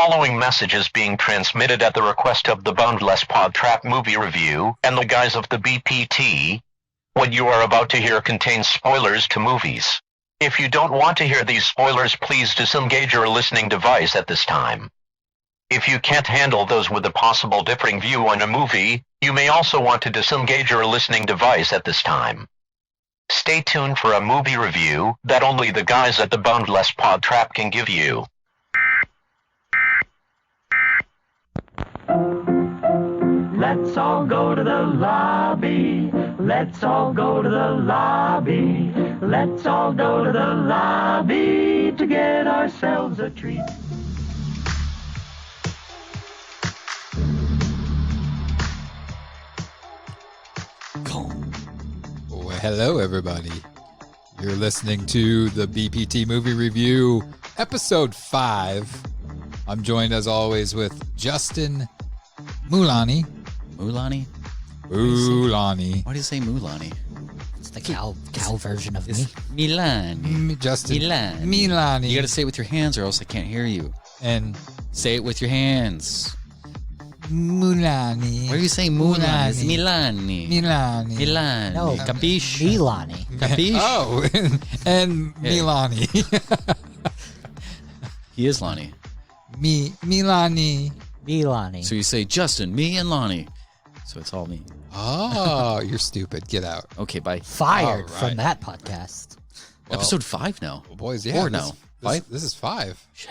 following message is being transmitted at the request of the Boundless Pod Trap Movie Review and the guys of the BPT. What you are about to hear contains spoilers to movies. If you don't want to hear these spoilers, please disengage your listening device at this time. If you can't handle those with a possible differing view on a movie, you may also want to disengage your listening device at this time. Stay tuned for a movie review that only the guys at the Boundless Pod Trap can give you. Let's all go to the lobby. Let's all go to the lobby. Let's all go to the lobby to get ourselves a treat. Well, hello, everybody. You're listening to the BPT Movie Review, Episode 5. I'm joined, as always, with Justin Mulani. Mulani? Mulani. Why do you say Mulani? It's the cow version of me. Milani. Justin. Milani. Milani. You gotta say it with your hands or else I can't hear you. And Say it with your hands. Mulani. Why do you say Mulani? It's Milani. Milani. Milani. No, Capiche? Milani. Capiche? Oh, and Yeah. Milani. He is Lonnie. Milani. Milani. So you say Justin, me, and Lonnie. So it's all me. Oh, you're stupid. Get out. Okay, bye. Fired All right. from that podcast. Well, Episode 5 now. boys, yeah. 4 now. 5? This is 5. Shit.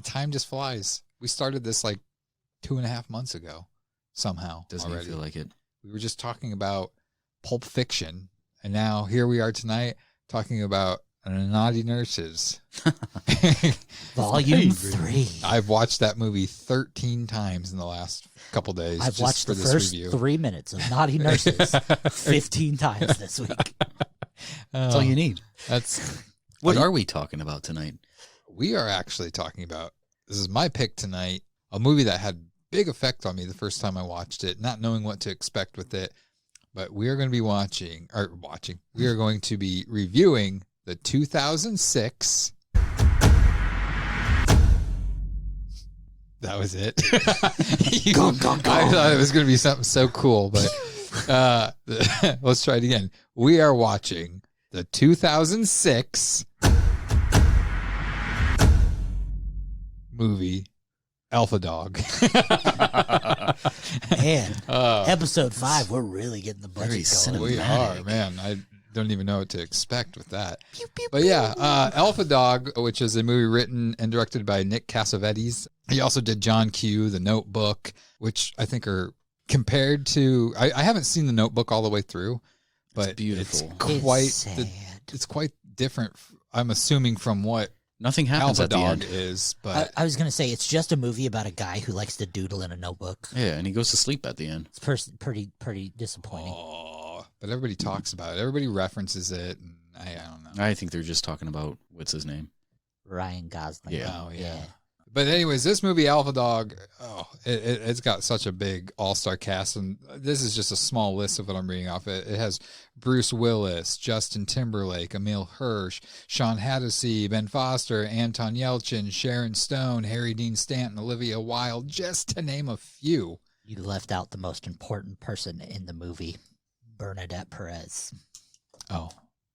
Time just flies. We started this like 2.5 months ago somehow. Doesn't already. even feel like it. We were just talking about Pulp Fiction, and now here we are tonight talking about Naughty Nurses. Volume 3. I've watched that movie 13 times in the last couple days. I've just watched for the this first review. 3 minutes of Naughty Nurses 15 times this week. That's all you need. That's What are we talking about tonight? we are actually talking about. This is my pick tonight. A movie that had big effect on me the first time I watched it, not knowing what to expect with it. But we are going to be we are going to be reviewing the 2006. That was it. Gong, gong, gong. I thought it was going to be something so cool, but let's try it again. We are watching the 2006 movie Alpha Dog. Man, episode 5, we're really getting the Very budget going. We Cinematic. are, man. I don't even know what to expect with that. But yeah, Alpha Dog, which is a movie written and directed by Nick Cassavetes. He also did John Q, The Notebook, which I think are compared to. I haven't seen The Notebook all the way through, but It's beautiful. It's quite different. I'm assuming from what Nothing happens Alpha at the Dog end. is, but I was going to say, it's just a movie about a guy who likes to doodle in a notebook. Yeah, and he goes to sleep at the end. It's pretty disappointing. but everybody talks about it. Everybody references it. And I don't know. I think they're just talking about, what's his name? Ryan Gosling. Yeah. Oh, yeah. But anyways, this movie, Alpha Dog, it's got such a big all-star cast, and this is just a small list of what I'm reading off. It has Bruce Willis, Justin Timberlake, Emile Hirsch, Sean Hattasey, Ben Foster, Anton Yelchin, Sharon Stone, Harry Dean Stanton, Olivia Wilde, just to name a few. You left out the most important person in the movie, Bernadette Perez. Oh,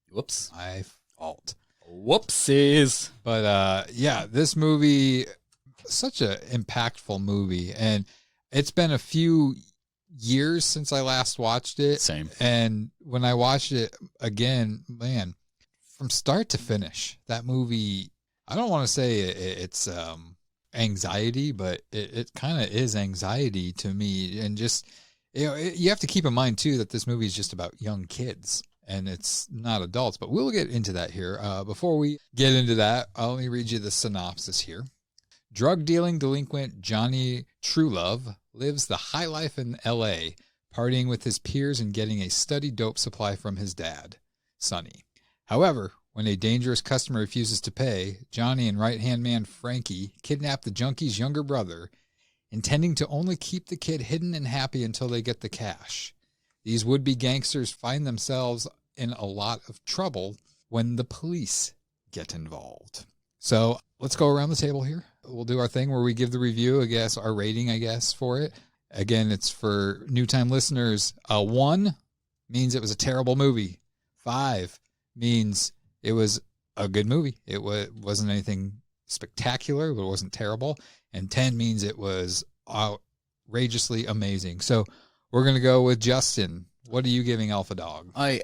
Whoops. my fault. Whoopsies. But yeah, this movie, such an impactful movie, and it's been a few years since I last watched it. Same. And when I watched it again, man, from start to finish, that movie, I don't want to say it's anxiety, but it kind of is anxiety to me. And just, you have to keep in mind too that this movie is just about young kids. And it's not adults, but we'll get into that here. Before we get into that, I'll only read you the synopsis here. Drug-dealing delinquent Johnny Truelove lives the high life in L.A., partying with his peers and getting a steady dope supply from his dad, Sonny. However, when a dangerous customer refuses to pay, Johnny and right-hand man Frankie kidnap the junkie's younger brother, intending to only keep the kid hidden and happy until they get the cash. These would-be gangsters find themselves in a lot of trouble when the police get involved. So let's go around the table here. We'll do our thing where we give the review, I guess, our rating, I guess, for it. Again, it's for new time listeners. 1 means it was a terrible movie. 5 means it was a good movie. It wasn't anything spectacular, but it wasn't terrible. And 10 means it was outrageously amazing. So we're going to go with Justin. What are you giving Alpha Dog? I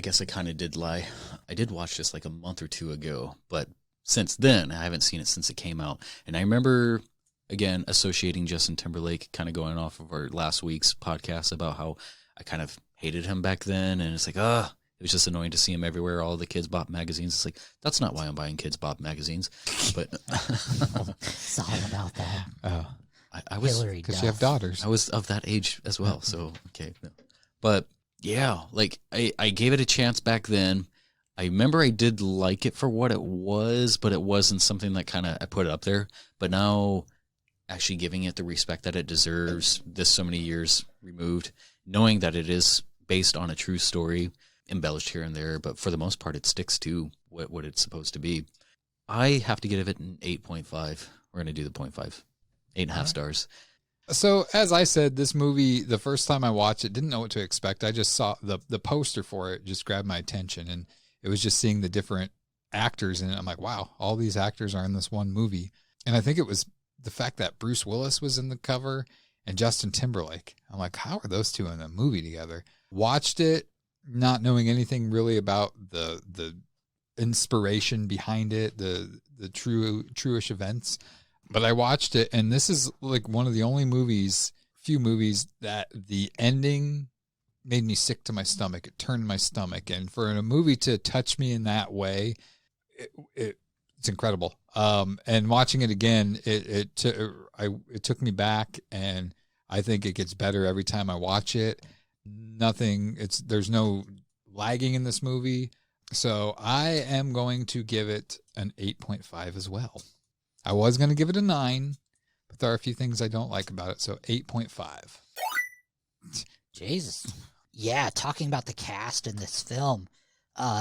guess I kind of did lie. I did watch this like a month or two ago, but since then, I haven't seen it since it came out. And I remember, again, associating Justin Timberlake, kind of going off of our last week's podcast about how I kind of hated him back then. And it's like, it was just annoying to see him everywhere. All the Kids Bop magazines. It's like, that's not why I'm buying Kids Bop magazines. But It's all about that. Oh, I was, Hillary because Duff. you have daughters. I was of that age as well. So, okay. No. But yeah, like I gave it a chance back then. I remember I did like it for what it was, but it wasn't something that kind of I put it up there. But now actually giving it the respect that it deserves this so many years removed, knowing that it is based on a true story, embellished here and there, but for the most part it sticks to what it's supposed to be. I have to give it an 8.5. We're going to do the 0.5. 8.5 stars. So, as I said, this movie, the first time I watched it, didn't know what to expect. I just saw the poster for it, just grabbed my attention, and it was just seeing the different actors in it. I'm like, wow, all these actors are in this one movie. And I think it was the fact that Bruce Willis was in the cover and Justin Timberlake. I'm like, how are those two in a movie together? Watched it, not knowing anything really about the inspiration behind it, the truish events. But I watched it, and this is like one of the only few movies that the ending made me sick to my stomach. It turned my stomach. And for a movie to touch me in that way, it's incredible. And watching it again, it took me back, and I think it gets better every time I watch it. There's no lagging in this movie. So I am going to give it an 8.5 as well. I was going to give it a 9, but there are a few things I don't like about it. So 8.5. Jesus. Yeah, talking about the cast in this film,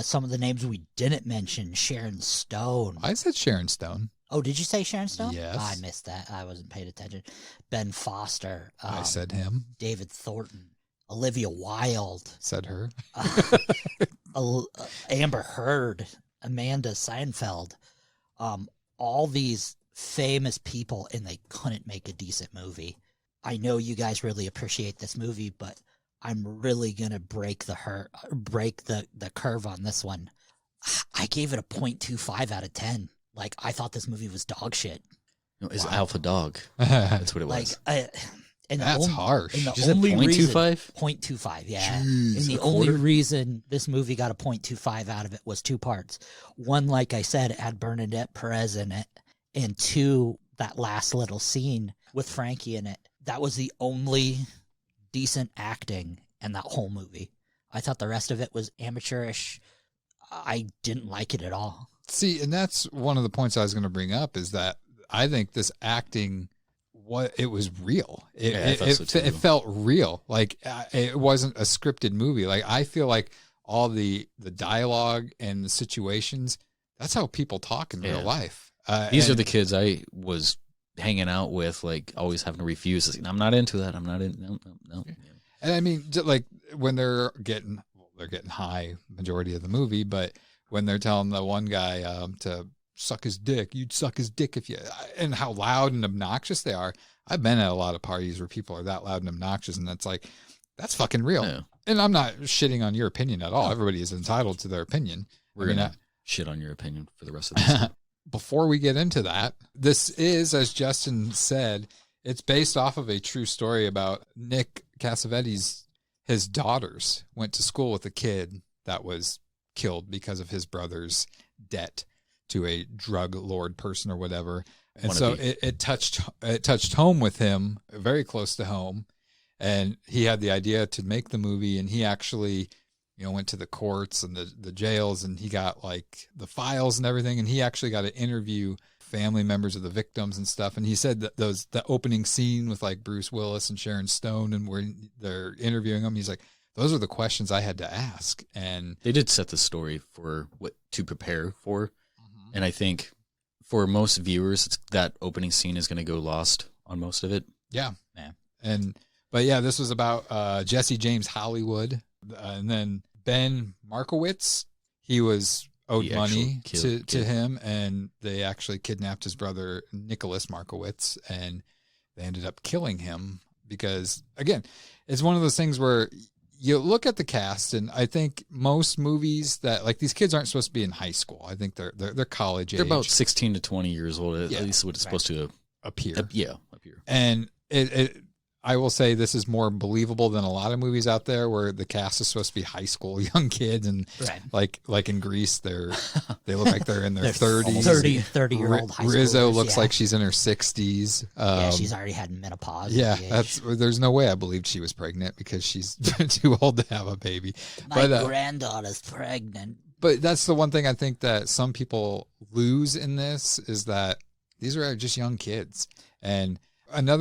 some of the names we didn't mention, Sharon Stone. I said Sharon Stone. Oh, did you say Sharon Stone? Yes. I missed that. I wasn't paying attention. Ben Foster. I said him. David Thornton. Olivia Wilde. Said her. Amber Heard. Amanda Seinfeld. All these famous people, and they couldn't make a decent movie. I know you guys really appreciate this movie, but I'm really gonna break the curve on this one. I gave it a 0.25 out of 10. Like, I thought this movie was dog shit. No, it's Alpha Dog. That's what it was. That's harsh. And the Did you say only 0.25? 0.25, yeah. Jeez, And the a only quarter? reason this movie got a 0.25 out of it was 2 parts. One, like I said, it had Bernadette Perez in it. And 2, that last little scene with Frankie in it. That was the only decent acting in that whole movie. I thought the rest of it was amateurish. I didn't like it at all. See, and that's one of the points I was going to bring up, is that I think this acting, it was real. It felt real. Like, it wasn't a scripted movie. Like, I feel like all the dialogue and the situations, that's how people talk in real life. These are the kids I was hanging out with, like, always having to refuse. Like, I'm not into that. I'm not in. No. And I mean, like, when they're getting high majority of the movie, but when they're telling the one guy to suck his dick, you'd suck his dick if you, and how loud and obnoxious they are. I've been at a lot of parties where people are that loud and obnoxious, and it's like, that's fucking real. Yeah. And I'm not shitting on your opinion at all. No. Everybody is entitled to their opinion. We're going to shit on your opinion for the rest of this. Before we get into that, this is, as Justin said, it's based off of a true story about Nick Cassavetes. His daughters went to school with a kid that was killed because of his brother's debt to a drug lord person or whatever. And so it touched home with him, very close to home. And he had the idea to make the movie, and he actually, went to the courts and the jails, and he got like the files and everything. And he actually got to interview family members of the victims and stuff. And he said that the opening scene with like Bruce Willis and Sharon Stone, and where they're interviewing him, he's like, those are the questions I had to ask. And they did set the story for what to prepare for. Mm-hmm. And I think for most viewers, that opening scene is going to go lost on most of it. Yeah. But yeah, this was about Jesse James Hollywood. And then Ben Markowitz, he was owed He money actually to him, and they actually kidnapped his brother Nicholas Markowitz, and they ended up killing him because, again, it's one of those things where you look at the cast, and I think most movies that, like, these kids aren't supposed to be in high school. I think they're college age. They're about 16 to 20 years old, at least what it's supposed to appear. appear. And I will say this is more believable than a lot of movies out there where the cast is supposed to be high school young kids, and like in Grease, they look like they're in their 30s. 30-year-old high schoolers. Rizzo looks like she's in her 60s. Yeah, she's already had menopause. Yeah, there's no way I believed she was pregnant because she's too old to have a baby. My granddaughter's pregnant. But that's the one thing I think that some people lose in this is that these are just young kids. And one of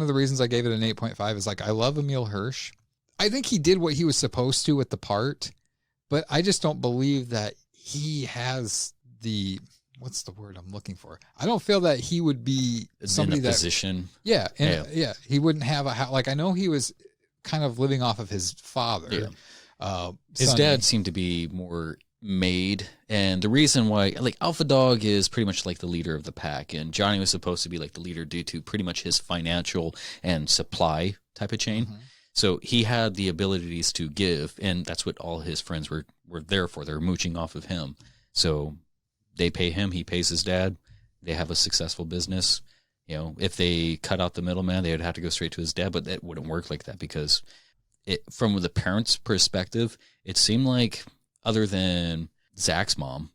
the reasons I gave it an 8.5 is, like, I love Emile Hirsch. I think he did what he was supposed to with the part, but I just don't believe that he has what's the word I'm looking for? I don't feel that he would be somebody in a position. Yeah. He wouldn't have I know he was kind of living off of his father. Yeah. His dad seemed to be more made, and the reason why, like, Alpha Dog is pretty much like the leader of the pack, and Johnny was supposed to be like the leader due to pretty much his financial and supply type of chain. Mm-hmm. So he had the abilities to give, and that's what all his friends were there for. They're mooching off of him. So they pay him, he pays his dad. They have a successful business. You know, if they cut out the middleman, they would have to go straight to his dad, but that wouldn't work like that because from the parents' perspective, it seemed like, other than Zach's mom,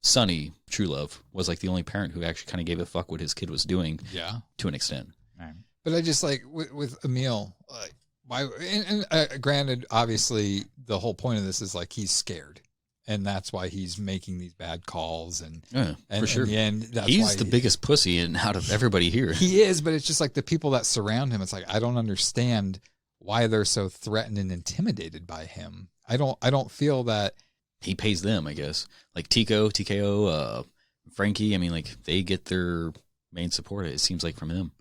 Sonny, True Love, was like the only parent who actually kind of gave a fuck what his kid was doing. Yeah, to an extent. Right. But I just like with Emile, like, why? And granted, obviously, the whole point of this is like he's scared, and that's why he's making these bad calls. And for sure, in the end, he's the biggest pussy out of everybody here. He is, but it's just like the people that surround him. It's like I don't understand why they're so threatened and intimidated by him. I don't feel that he pays them, I guess. Like TKO, Frankie, I mean, like, they get their main support, it seems like, from him.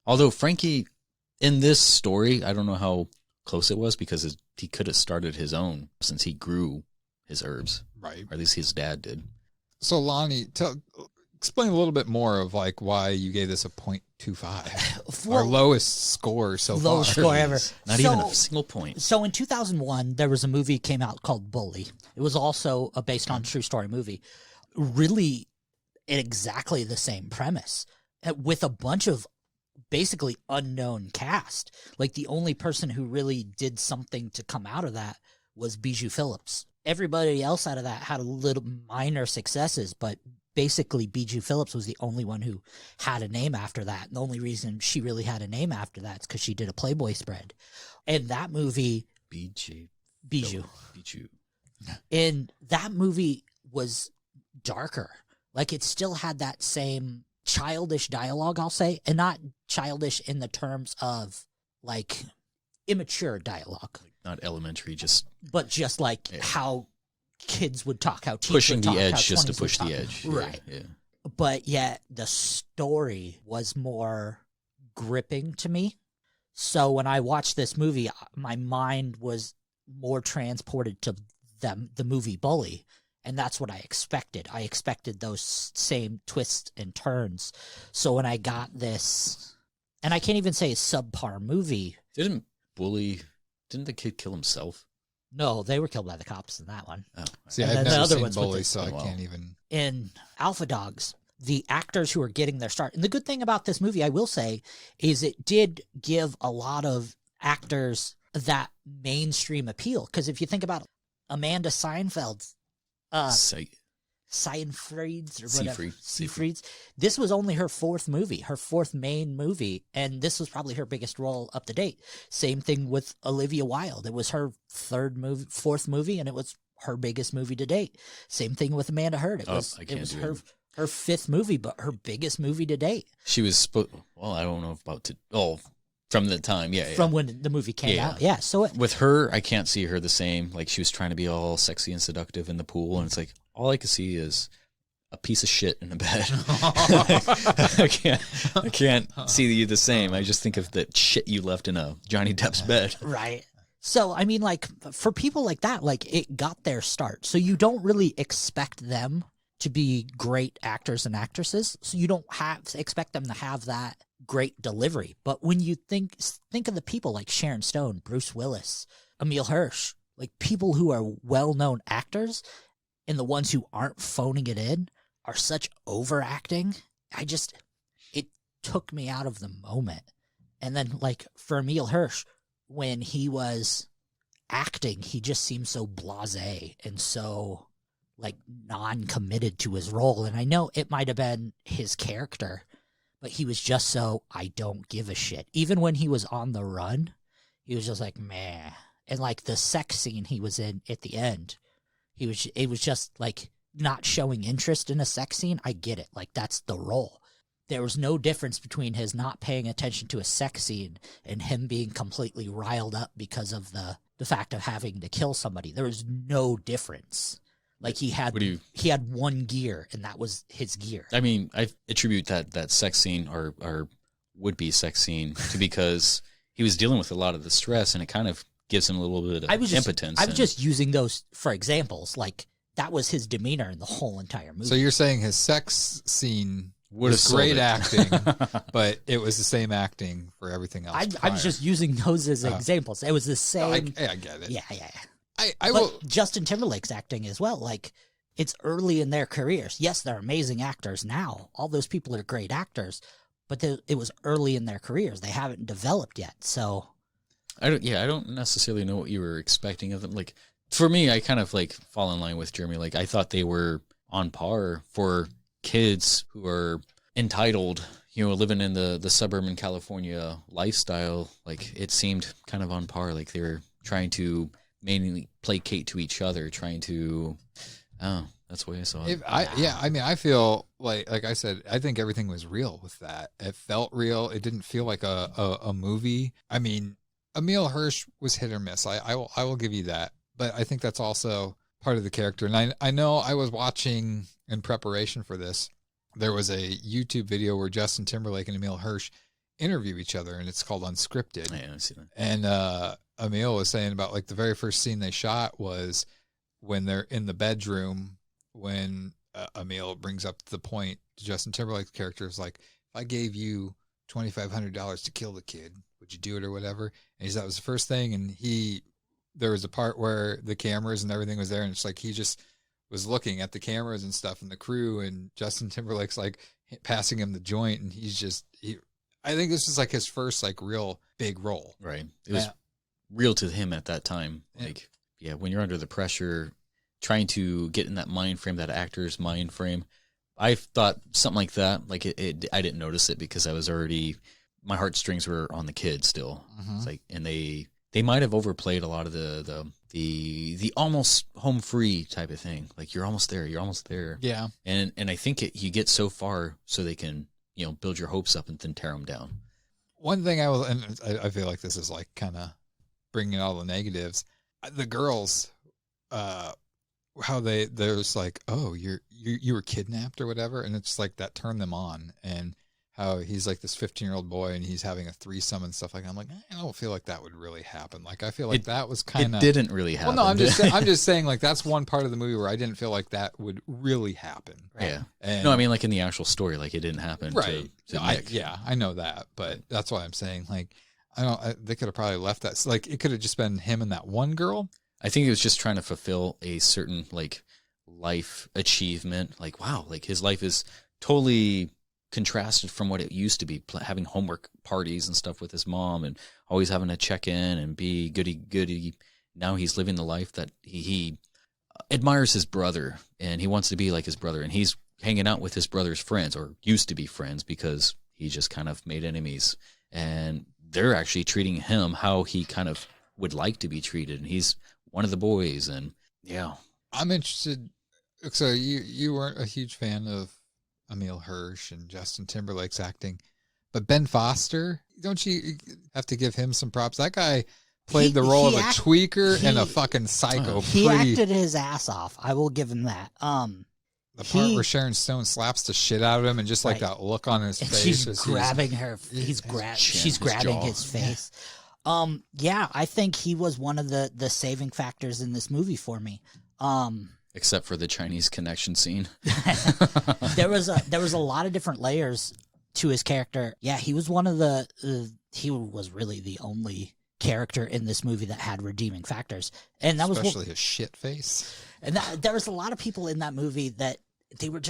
Although Frankie, in this story, I don't know how close it was because he could have started his own since he grew his herbs. Right. Or at least his dad did. So, Lonnie, explain a little bit more of, like, why you gave this a 0.25. Our lowest score so far. Lowest score ever. Not even a single point. So in 2001, there was a movie came out called Bully. It was also a based on true story movie. Really exactly the same premise with a bunch of basically unknown cast. Like, the only person who really did something to come out of that was Bijou Phillips. Everybody else out of that had a little minor successes, but basically Bijou Phillips was the only one who had a name after that. And the only reason she really had a name after that is because she did a Playboy spread. And that movie... Bijou. And that movie was darker. Like, it still had that same childish dialogue, I'll say. And not childish in the terms of, like, immature dialogue. Like, not elementary, just... But just, like, how... kids would talk, how teens pushing would talk, the edge how just to 20s push would the talk. edge. Right. Yeah. But yet the story was more gripping to me. So when I watched this movie, my mind was more transported to the movie Bully. And that's what I expected. I expected those same twists and turns. So when I got this, and I can't even say subpar movie. Didn't the kid kill himself? No, they were killed by the cops in that one. Oh. See, I've never seen Bully, so I can't even... In Alpha Dogs, the actors who are getting their start... And the good thing about this movie, I will say, is it did give a lot of actors that mainstream appeal. Because if you think about Amanda Seinfeld's... Seinfried's or whatever. Seyfried's. This was only her fourth main movie, and this was probably her biggest role up to date. Same thing with Olivia Wilde. It was her fourth movie, and it was her biggest movie to date. Same thing with Amanda Heard. It was her fifth movie, but her biggest movie to date. She was I don't know from the time, from when the movie came out, yeah. So with her, I can't see her the same. Like, she was trying to be all sexy and seductive in the pool, and it's like all I could see is a piece of shit in a bed. I can't see you the same. I just think of the shit you left in a Johnny Depp's bed. Right. So, I mean, like, for people like that, like, it got their start. So you don't really expect them to be great actors and actresses. So you don't expect them to have that great delivery. But when you think of the people like Sharon Stone, Bruce Willis, Emile Hirsch, like people who are well-known actors, and the ones who aren't phoning it in are such overacting. It took me out of the moment. And then, like, for Emile Hirsch, when he was acting, he just seemed so blasé and so, like, non-committed to his role. And I know it might have been his character, but he was just so, I don't give a shit. Even when he was on the run, he was just like, meh. And, like, the sex scene he was in at the end, it was just, like, not showing interest in a sex scene. I get it. Like, that's the role. There was no difference between his not paying attention to a sex scene and him being completely riled up because of the fact of having to kill somebody. There was no difference. Like, he had one gear, and that was his gear. I mean, I attribute that sex scene or would-be sex scene to because he was dealing with a lot of the stress, and it kind of gives him a little bit of impotence. I was just using those for examples. Like, that was his demeanor in the whole entire movie. So you're saying his sex scene was great acting, but it was the same acting for everything else. I was just using those as examples. It was the same. I get it. Yeah. But Justin Timberlake's acting as well. Like, it's early in their careers. Yes, they're amazing actors now. All those people are great actors, but it was early in their careers. They haven't developed yet. So I don't necessarily know what you were expecting of them. Like, for me, I kind of like fall in line with Jeremy. Like, I thought they were on par for kids who are entitled, living in the suburban California lifestyle. Like, it seemed kind of on par. Like, they were trying to mainly placate to each other, trying to, that's the way I saw it. I mean, I feel like I said, I think everything was real with that. It felt real. It didn't feel like a movie. I mean, Emile Hirsch was hit or miss. I will give you that. But I think that's also part of the character. And I know I was watching in preparation for this, there was a YouTube video where Justin Timberlake and Emile Hirsch interview each other, and it's called Unscripted. Yeah, I see that. And Emile was saying about, like, the very first scene they shot was when they're in the bedroom, when Emile brings up the point to Justin Timberlake's character is like, if I gave you $2,500 to kill the kid, would you do it or whatever? And he said that was the first thing. And there was a part where the cameras and everything was there, and it's like he just was looking at the cameras and stuff and the crew, and Justin Timberlake's like passing him the joint, and I think this is like his first like real big role. Right. It was real to him at that time. Like, when you're under the pressure, trying to get in that mind frame, that actor's mind frame. I thought something like that. Like, I didn't notice it because I was already, my heartstrings were on the kid still. Mm-hmm. It's like, and they might have overplayed a lot of the almost home free type of thing. Like, you're almost there. Yeah. And I think you get so far so they can, build your hopes up and then tear them down. One thing I feel like this is like kind of bringing all the negatives. The girls, how there's like, oh, you were kidnapped or whatever. And it's like that turned them on. And how he's like this 15-year-old boy and he's having a threesome and stuff like that. I'm like, I don't feel like that would really happen. Like, I feel like that was kind of... It didn't really happen. Well, no, I'm just saying, like, that's one part of the movie where I didn't feel like that would really happen. Right? Yeah. And, no, I mean, like, in the actual story, like, it didn't happen. Right. To Nick. I know that, but that's why I'm saying, like, they could have probably left that. Like, it could have just been him and that one girl. I think he was just trying to fulfill a certain, like, life achievement. Like, wow, like, his life is totally contrasted from what it used to be, having homework parties and stuff with his mom and always having to check in and be goody. Now he's living the life that he admires his brother, and he wants to be like his brother, and he's hanging out with his brother's friends, or used to be friends, because he just kind of made enemies, and they're actually treating him how he kind of would like to be treated, and he's one of the boys. And yeah, I'm interested. So you weren't a huge fan of Emile Hirsch and Justin Timberlake's acting, but Ben Foster, don't you have to give him some props? That guy played the role of a tweaker and a fucking psycho. He acted his ass off. I will give him that. The part where Sharon Stone slaps the shit out of him and just like that look on his and face. she's grabbing her. She's grabbing his face. Yeah, I think he was one of the saving factors in this movie for me. Except for the Chinese connection scene. there was a lot of different layers to his character. Yeah, he was one of he was really the only character in this movie that had redeeming factors, and that especially his shit face. And there was a lot of people in that movie that they were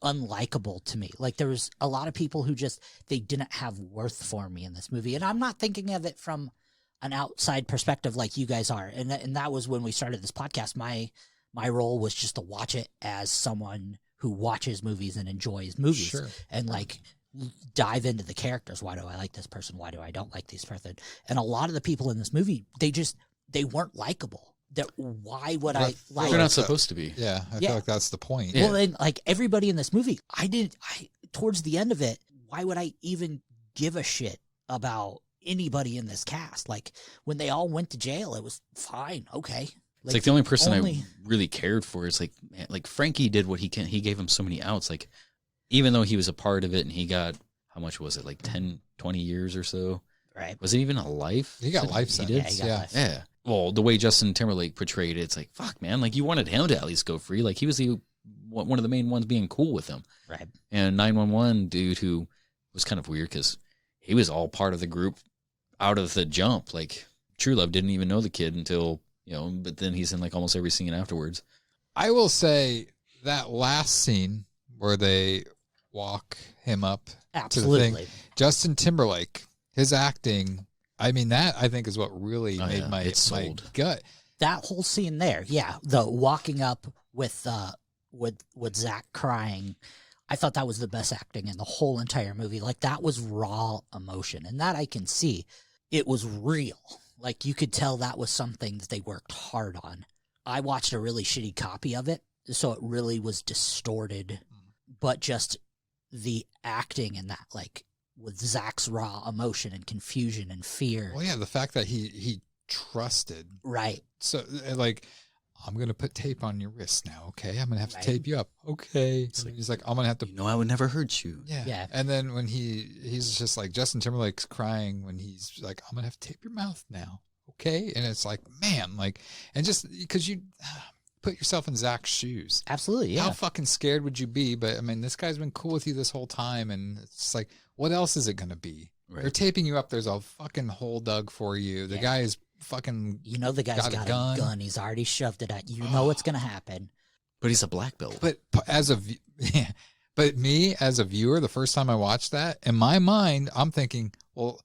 unlikable to me. Like there was a lot of people who they didn't have worth for me in this movie, and I'm not thinking of it from an outside perspective like you guys are. And that was when we started this podcast. My role was just to watch it as someone who watches movies and enjoys movies, Sure. and like dive into the characters. Why do I like this person? Why do I don't like this person? And a lot of the people in this movie, they weren't likable. Why would I like? They're not supposed to be. Yeah, I feel like that's the point. Well, then, like everybody in this movie, towards the end of it, why would I even give a shit about anybody in this cast? Like when they all went to jail, it was fine. Okay. It's like the only person I really cared for is like, man, like Frankie did what he can. He gave him so many outs. Like, even though he was a part of it and he got, how much was it? Like 10, 20 years or so. Right. Was it even a life? He got life sentence. Yeah. Well, the way Justin Timberlake portrayed it, it's like, fuck, man. Like, you wanted him to at least go free. Like, he was one of the main ones being cool with him. Right. And 911 dude who was kind of weird because he was all part of the group out of the jump. Like, True Love didn't even know the kid until, but then he's in like almost every scene afterwards. I will say that last scene where they walk him up to the thing, Justin Timberlake, his acting, I mean, that I think is what really made my gut. That whole scene there, the walking up with Zach crying, I thought that was the best acting in the whole entire movie. Like, that was raw emotion, and that I can see. It was real. Like, you could tell that was something that they worked hard on. I watched a really shitty copy of it, so it really was distorted, but just the acting in that, like, with Zach's raw emotion and confusion and fear. Well, yeah, the fact that he trusted. Right. So, like, I'm going to put tape on your wrist now, okay? I'm going to have to tape you up. Okay. He's like, I'm going to have to... I would never hurt you. Yeah. And then when he's just like, Justin Timberlake's crying when he's like, I'm going to have to tape your mouth now, okay? And it's like, man, like, and just because you put yourself in Zach's shoes. Absolutely, yeah. How fucking scared would you be? But, I mean, this guy's been cool with you this whole time, and it's like, what else is it going to be? Right. They're taping you up. There's a fucking hole dug for you. The guy is fucking the guy's got a gun. He's already shoved it at you. Know what's going to happen. But he's a black belt. But but me as a viewer, the first time I watched that, in my mind, I'm thinking, well,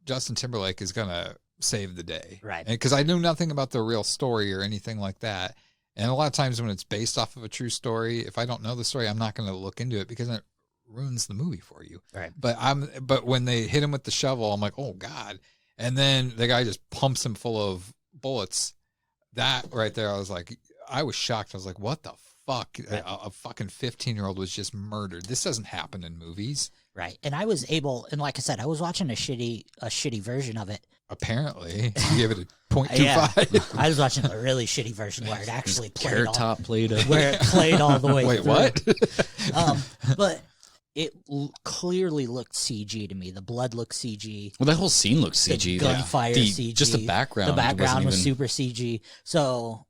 Justin Timberlake is going to save the day. Right. Because I knew nothing about the real story or anything like that. And a lot of times when it's based off of a true story, if I don't know the story, I'm not going to look into it because it ruins the movie for you. Right. But when they hit him with the shovel, I'm like, oh God. And then the guy just pumps him full of bullets. That right there, I was shocked. I was like, what the fuck? Right. A fucking 15-year-old was just murdered. This doesn't happen in movies. Right. And I was able, and like I said, I was watching a shitty version of it. Apparently. You gave it a 0.25. Yeah. I was watching a really shitty version where it actually played where it played all the way Wait, through. What? But it clearly looked CG to me. The blood looked CG. Well, that whole scene looked CG. The gunfire CG. Just the background. The background was super CG. So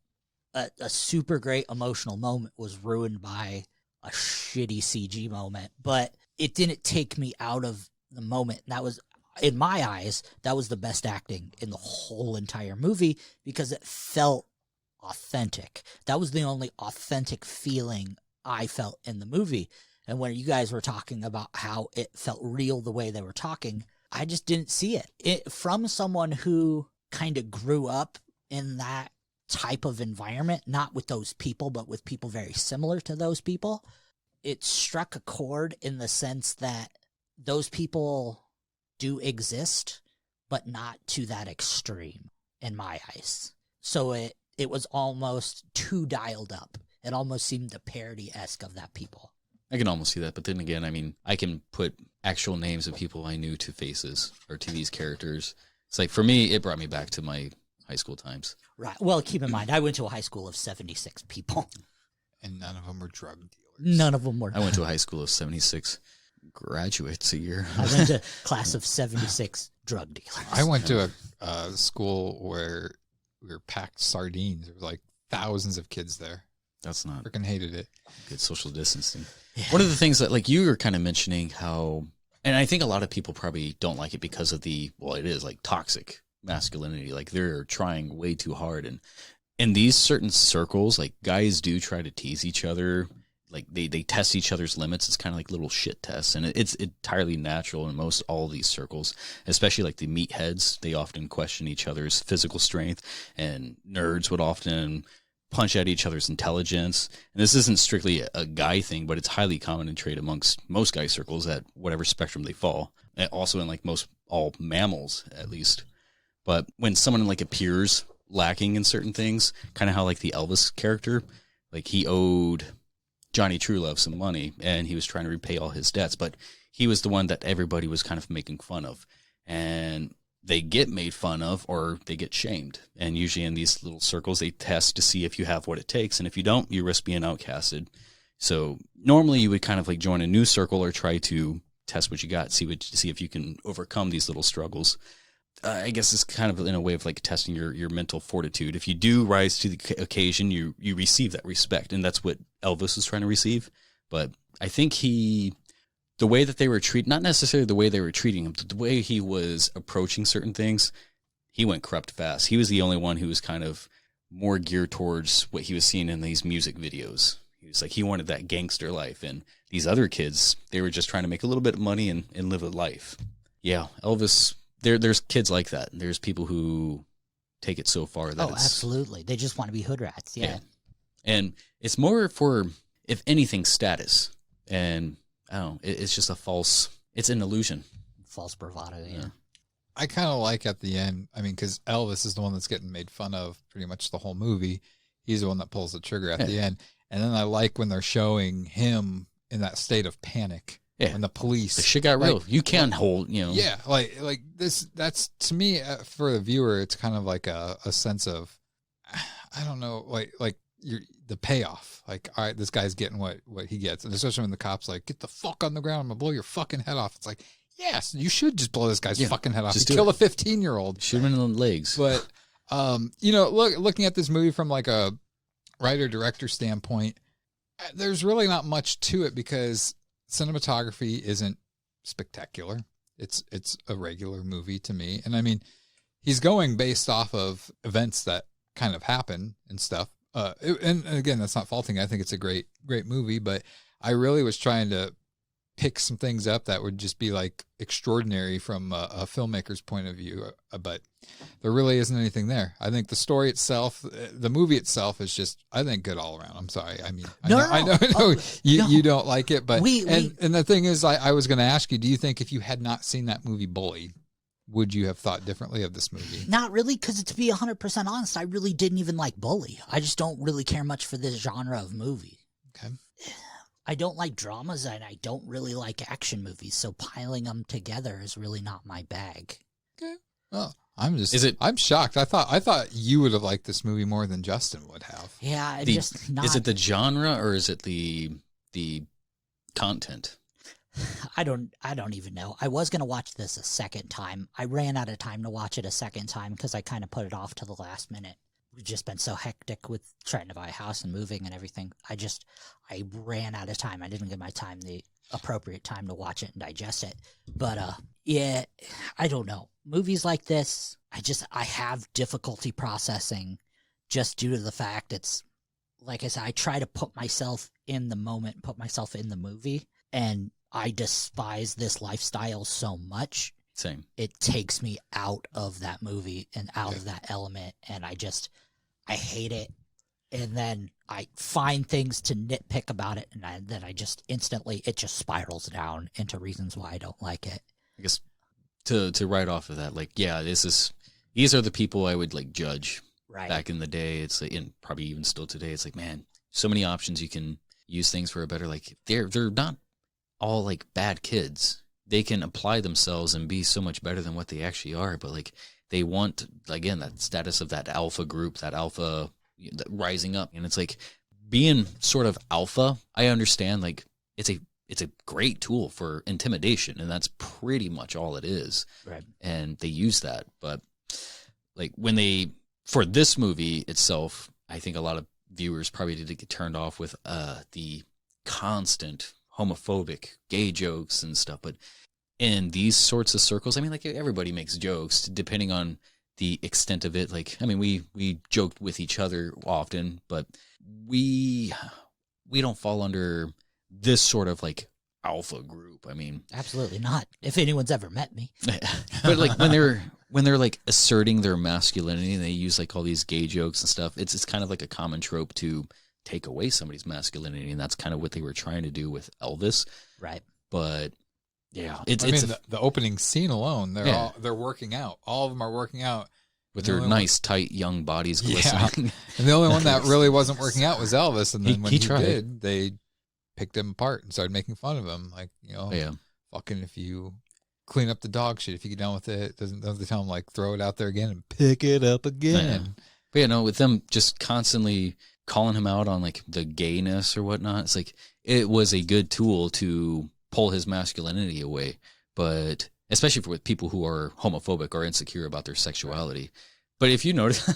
a super great emotional moment was ruined by a shitty CG moment. But it didn't take me out of the moment. That was, in my eyes, that was the best acting in the whole entire movie because it felt authentic. That was the only authentic feeling I felt in the movie. And when you guys were talking about how it felt real the way they were talking, I just didn't see it. From someone who kind of grew up in that type of environment, not with those people, but with people very similar to those people, it struck a chord in the sense that those people do exist, but not to that extreme in my eyes. So it was almost too dialed up. It almost seemed the parody-esque of that people. I can almost see that, but then again, I mean, I can put actual names of people I knew to faces or to these characters. It's like, for me, it brought me back to my high school times. Right. Well, keep in mind, I went to a high school of 76 people. And none of them were drug dealers. None of them were. I went to a high school of 76 graduates a year. I went to class of 76 drug dealers. I went to a school where we were packed sardines. There were like thousands of kids there. That's not Freaking hated it. good social distancing. Yeah. One of the things that, like, you were kind of mentioning how, and I think a lot of people probably don't like it because of it is like toxic masculinity. Like, they're trying way too hard. And in these certain circles, like, guys do try to tease each other. Like, they test each other's limits. It's kind of like little shit tests. And it's entirely natural in all these circles, especially like the meatheads. They often question each other's physical strength, and nerds would often punch at each other's intelligence. And this isn't strictly a guy thing, but it's highly common in trait amongst most guy circles at whatever spectrum they fall. And also in like all mammals, at least. But when someone like appears lacking in certain things, kind of how like the Elvis character, like he owed Johnny Truelove some money and he was trying to repay all his debts, but he was the one that everybody was kind of making fun of. And they get made fun of or they get shamed. And usually in these little circles, they test to see if you have what it takes. And if you don't, you risk being outcasted. So normally you would kind of like join a new circle or try to test what you got, see if you can overcome these little struggles. I guess it's kind of in a way of like testing your mental fortitude. If you do rise to the occasion, you receive that respect. And that's what Elvis was trying to receive. But I think the way that they were treated, not necessarily the way they were treating him, but the way he was approaching certain things, he went corrupt fast. He was the only one who was kind of more geared towards what he was seeing in these music videos. He was like, he wanted that gangster life. And these other kids, they were just trying to make a little bit of money and live a life. Yeah, Elvis, there's kids like that. There's people who take it so far that absolutely. They just want to be hood rats. Yeah. And it's more for, if anything, status. And I don't know, it's just it's an illusion. False bravado, yeah. I kind of like at the end, I mean, because Elvis is the one that's getting made fun of pretty much the whole movie. He's the one that pulls the trigger at the end. And then I like when they're showing him in that state of panic. Yeah. When the police. The shit got real. You can hold, Yeah. Like this, that's to me, for the viewer, it's kind of like a sense of, I don't know, like the payoff. Like, all right, this guy's getting what he gets. And especially when the cop's like, get the fuck on the ground, I'm going to blow your fucking head off. It's like, yes, you should just blow this guy's fucking head off. Just kill a 15-year-old. Shoot him in the legs. But, looking at this movie from like a writer-director standpoint, there's really not much to it because cinematography isn't spectacular. It's a regular movie to me. And I mean, he's going based off of events that kind of happen and stuff. And again, that's not faulting. I think it's a great movie, but I really was trying to pick some things up that would just be like extraordinary from a filmmaker's point of view. But there really isn't anything there. I think the story itself, the movie itself is just, I think, good all around. I'm sorry. I mean, I know you don't like it, but and the thing is, I was going to ask you, do you think if you had not seen that movie Bully, would you have thought differently of this movie? Not really, because to be 100% honest, I really didn't even like Bully. I just don't really care much for this genre of movie. Okay. I don't like dramas, and I don't really like action movies, so piling them together is really not my bag. Okay. Well, I'm shocked. I thought you would have liked this movie more than Justin would have. Yeah, just not. Is it the genre or is it the content? I don't even know. I was going to watch this a second time. I ran out of time to watch it a second time because I kind of put it off to the last minute. We've just been so hectic with trying to buy a house and moving and everything. I ran out of time. I didn't give my time the appropriate time to watch it and digest it. But yeah, I don't know. Movies like this, I have difficulty processing just due to the fact it's, like I said, I try to put myself in the moment, put myself in the movie, and I despise this lifestyle so much. Same. It takes me out of that movie and out of that element, and I hate it. And then I find things to nitpick about it, and then I just instantly, it just spirals down into reasons why I don't like it. I guess to write off of that, like, yeah, these are the people I would like judge. Right. Back in the day, it's like, and probably even still today, it's like, man, so many options you can use things for a better, like, they're not all like bad kids. They can apply themselves and be so much better than what they actually are. But like, they want, again, that status of that alpha group, that alpha rising up. And it's like, being sort of alpha, I understand, like, it's a great tool for intimidation, and that's pretty much all it is. Right. And they use that. But, like, for this movie itself, I think a lot of viewers probably did get turned off with the constant homophobic gay jokes and stuff. But in these sorts of circles, I mean, like, everybody makes jokes depending on the extent of it. Like, I mean, we joked with each other often, but we don't fall under this sort of like alpha group. I mean, Absolutely not. If anyone's ever met me. but like when they're like asserting their masculinity and they use like all these gay jokes and stuff, it's kind of like a common trope to take away somebody's masculinity, and that's kind of what they were trying to do with Elvis. Right. But yeah, the opening scene alone, Yeah. they're working out. All of them are working out with The their only nice, tight, young bodies glistening. and the only one that really wasn't working out was Elvis. And then when He he tried. did, they picked him apart and started making fun of him. Like, Yeah. fucking if you clean up the dog shit, if you get done with it, doesn't they tell him like throw it out there again and pick it up again. But yeah, no, with them just constantly calling him out on like the gayness or whatnot, it's like it was a good tool to pull his masculinity away. But especially for with people who are homophobic or insecure about their sexuality. But if you notice,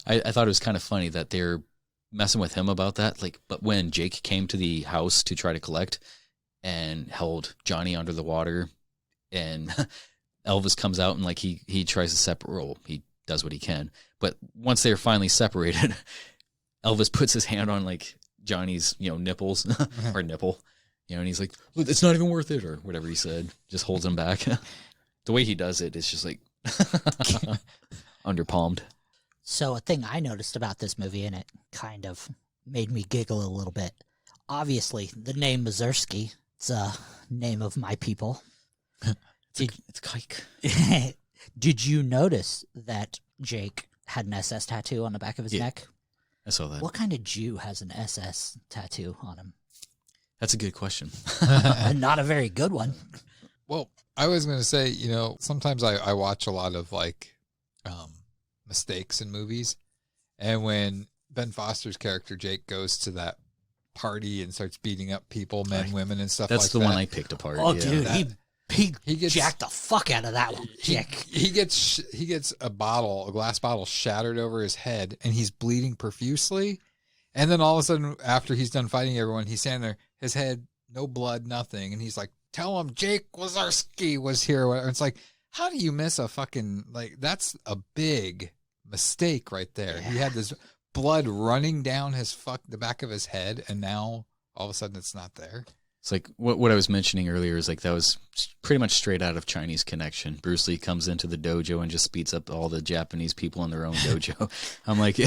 I thought it was kind of funny that they're messing with him about that. Like, but when Jake came to the house to try to collect and held Johnny under the water, and Elvis comes out and like he tries to separate. Well, he does what he can, but once they're finally separated, Elvis puts his hand on like Johnny's nipples or nipple, and he's like, "It's not even worth it," or whatever he said. Just holds him back. The way he does it, it's just like underpalmed. So a thing I noticed about this movie, and it kind of made me giggle a little bit. Obviously, the name Mazursky, it's a name of my people. It's kike. Did you notice that Jake had an SS tattoo on the back of his neck? I saw that. What kind of Jew has an SS tattoo on him? That's a good question. Not a very good one. Well, I was going to say, sometimes I watch a lot of like mistakes in movies. And when Ben Foster's character, Jake, goes to that party and starts beating up people, men, women, and stuff like that. That's the one I picked apart. Oh, yeah. dude, he gets jacked the fuck out of that one, chick. He gets a glass bottle shattered over his head, and he's bleeding profusely. And then all of a sudden, after he's done fighting everyone, he's standing there, his head, no blood, nothing. And he's like, tell him Jake Wazarski was here. It's like, how do you miss a fucking, like, that's a big mistake right there. Yeah. He had this blood running down the back of his head, and now all of a sudden it's not there. It's like what I was mentioning earlier is like that was pretty much straight out of Chinese Connection. Bruce Lee comes into the dojo and just beats up all the Japanese people in their own dojo. I'm like,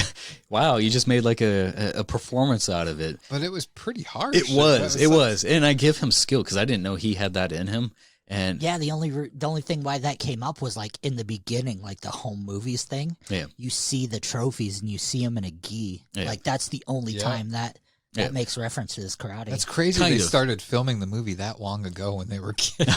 wow, you just made like a performance out of it. But it was pretty harsh. It was. And I give him skill because I didn't know he had that in him. And yeah, the only thing why that came up was like in the beginning, like the home movies thing. Yeah. You see the trophies and you see them in a gi. Yeah. Like that's the only time that Yeah. makes reference to this karate. That's crazy. Kind They of. started filming the movie that long ago when they were kids.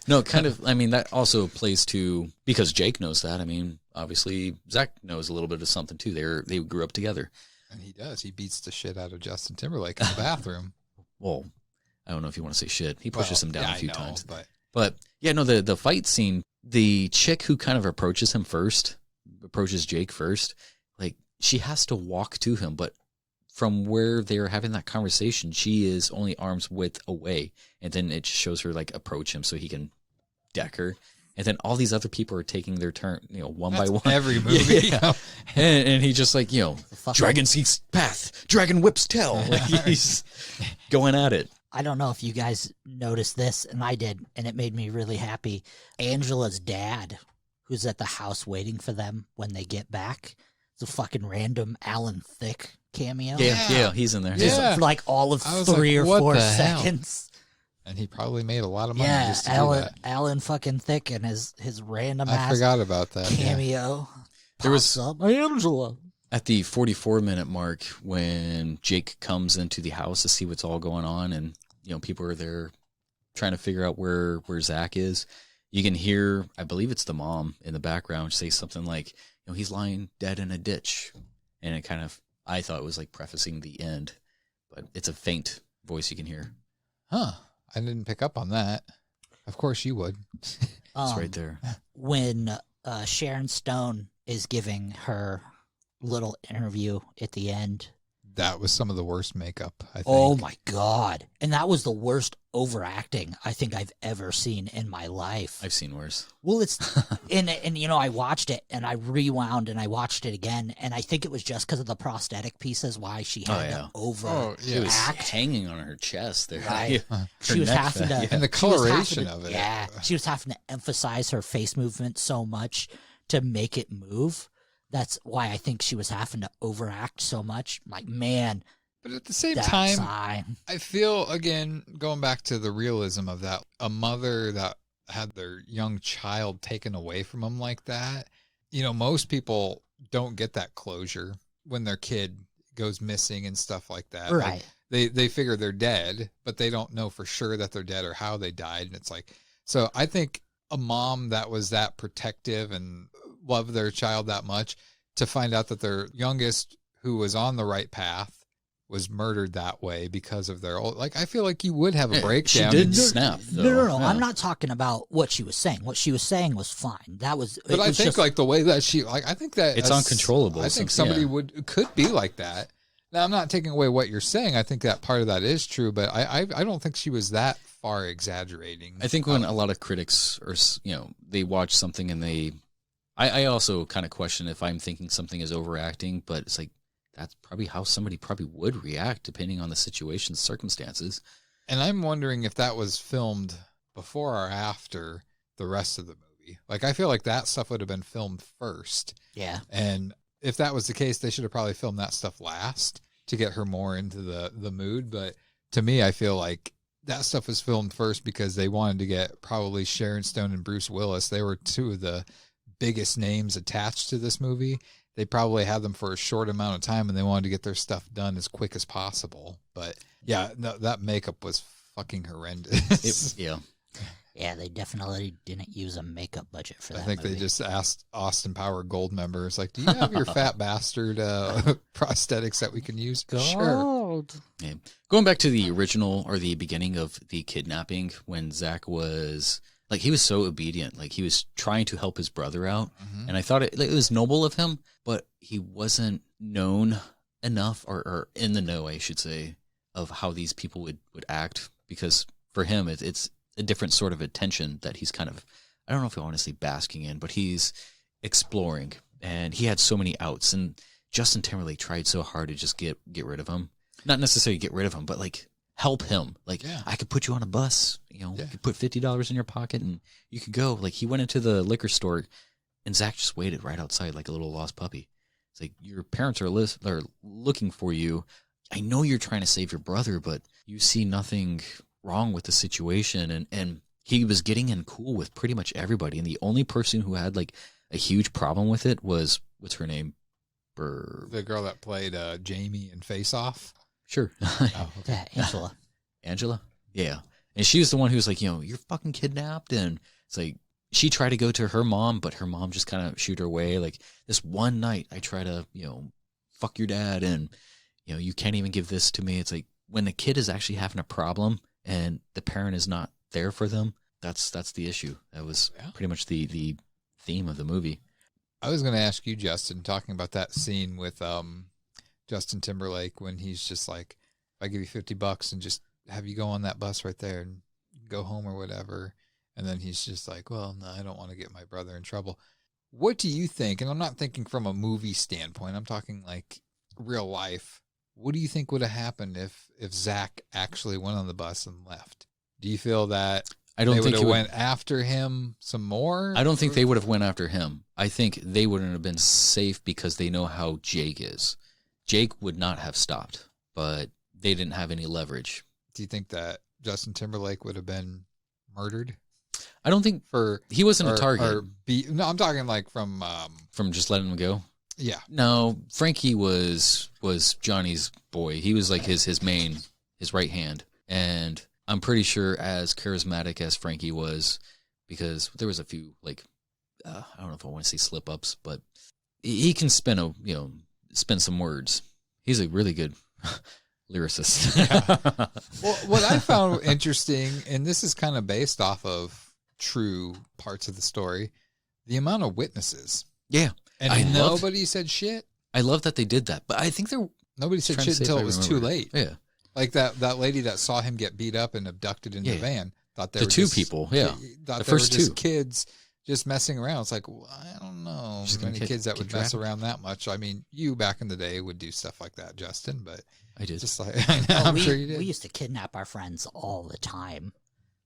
no, kind of. I mean, that also plays to because Jake knows that. I mean, obviously Zach knows a little bit of something too. They grew up together. And he does. He beats the shit out of Justin Timberlake in the bathroom. Well, I don't know if you want to say shit. He pushes him down a few times. But yeah, no, the fight scene, the chick who kind of approaches Jake first, like she has to walk to him, but from where they're having that conversation, she is only arm's width away, and then it shows her like approach him so he can deck her, and then all these other people are taking their turn, one by one. Every movie, Yeah. and he just like fuck dragon seeks path, dragon whips tail. Like, he's going at it. I don't know if you guys noticed this, and I did, and it made me really happy. Angela's dad, who's at the house waiting for them when they get back, is a fucking random Alan Thicke cameo. Yeah, he's in there. Yeah. For like all of I was 3 like, or what 4 the hell? seconds. And he probably made a lot of money Yeah, just to do that. Alan fucking Thicke and his random I ass forgot about that. Yeah. cameo. There was- Pops up, Angela. At the 44-minute mark, when Jake comes into the house to see what's all going on, and people are there trying to figure out where Zach is, you can hear, I believe it's the mom in the background, say something like, he's lying dead in a ditch. And it kind of, I thought it was like prefacing the end, but it's a faint voice you can hear. Huh. I didn't pick up on that. Of course you would. It's right there. When Sharon Stone is giving her little interview at the end. That was some of the worst makeup, I think. Oh my God. And that was the worst overacting I think I've ever seen in my life. I've seen worse. Well, it's, and you know, I watched it and I rewound and I watched it again. And I think it was just because of the prosthetic pieces why she had to overact. It was hanging on her chest there. Right. Her She was neck having fat. to, And the coloration of it. Yeah. She was having to emphasize her face movement so much to make it move. That's why I think she was having to overact so much. Like, man. But at the same that time, sign. I feel, again, going back to the realism of that, a mother that had their young child taken away from them like that, you know, most people don't get that closure when their kid goes missing and stuff like that. Right. Like, they figure they're dead, but they don't know for sure that they're dead or how they died. And it's like, so I think a mom that was that protective and loved their child that much, to find out that their youngest, who was on the right path, was murdered that way because of their old, like, I feel like you would have a breakdown. She did snap. No. Yeah. I'm not talking about what she was saying. What she was saying was fine. That was. But I think like the way that she, like, I think that It's uncontrollable. I think somebody could be like that. Now, I'm not taking away what you're saying. I think that part of that is true, but I don't think she was that far exaggerating. I think when a lot of critics are, you know, they watch something and I also kind of question if I'm thinking something is overacting, but it's like, that's probably how somebody probably would react depending on the situation, circumstances. And I'm wondering if that was filmed before or after the rest of the movie. Like, I feel like that stuff would have been filmed first. Yeah. And if that was the case, they should have probably filmed that stuff last to get her more into the mood. But to me, I feel like that stuff was filmed first because they wanted to get probably Sharon Stone and Bruce Willis. They were two of the biggest names attached to this movie. They probably had them for a short amount of time and they wanted to get their stuff done as quick as possible. But yeah, no, that makeup was fucking horrendous. Yeah, they definitely didn't use a makeup budget for that. I think movie. they just asked Austin Power Gold members, like, do you have your fat bastard prosthetics that we can use? Sure. Yeah. Going back to the original or the beginning of the kidnapping when Zach was, like, he was so obedient. Like, he was trying to help his brother out. Mm-hmm. And I thought it was noble of him, but he wasn't known enough or in the know, I should say, of how these people would act. Because for him, it's a different sort of attention that he's kind of, I don't know if I want to say basking in, but he's exploring. And he had so many outs. And Justin Timberlake tried so hard to just get rid of him. Not necessarily get rid of him, but like help him. Like, I could put you on a bus, you know, you could put $50 in your pocket and you could go. Like, he went into the liquor store and Zach just waited right outside like a little lost puppy. It's like, your parents are looking for you. I know you're trying to save your brother, but you see nothing wrong with the situation. And he was getting in cool with pretty much everybody. And the only person who had like a huge problem with it was, what's her name? The girl that played Jamie in Face Off. Sure. Oh, okay. Yeah, Angela? Yeah. And she was the one who was like, you know, you're fucking kidnapped. And it's like, she tried to go to her mom, but her mom just kind of shooed her away. Like, this one night I try to, you know, fuck your dad and, you know, you can't even give this to me. It's like, when the kid is actually having a problem and the parent is not there for them, that's the issue. That was pretty much the theme of the movie. I was going to ask you, Justin, talking about that scene with Justin Timberlake when he's just like, if I give you $50 and just have you go on that bus right there and go home or whatever. And then he's just like, well, no, I don't want to get my brother in trouble. What do you think? And I'm not thinking from a movie standpoint. I'm talking like real life. What do you think would have happened if Zach actually went on the bus and left? Do you feel that they would have went after him some more? I don't think they would have went after him. I think they wouldn't have been safe because they know how Jake is. Jake would not have stopped, but they didn't have any leverage. Do you think that Justin Timberlake would have been murdered? I don't think he wasn't a target. No, I'm talking like from just letting him go. Yeah. No, Frankie was Johnny's boy. He was like his right hand. And I'm pretty sure as charismatic as Frankie was, because there was a few like I don't know if I want to say slip ups, but he can spin some words. He's a really good lyricist. Well, what I found interesting, and this is kind of based off of true parts of the story, the amount of witnesses. Yeah. And nobody said shit. I love that they did that, but I think nobody said shit until it was too late. Yeah. Like that lady that saw him get beat up and abducted in the van thought they were two just, people. Yeah. Thought The they were first just two. kids just messing around. It's like, well, I don't know many kids that would mess around that much. I mean, you back in the day would do stuff like that, Justin, but I did. just like, I'm sure you did. We used to kidnap our friends all the time.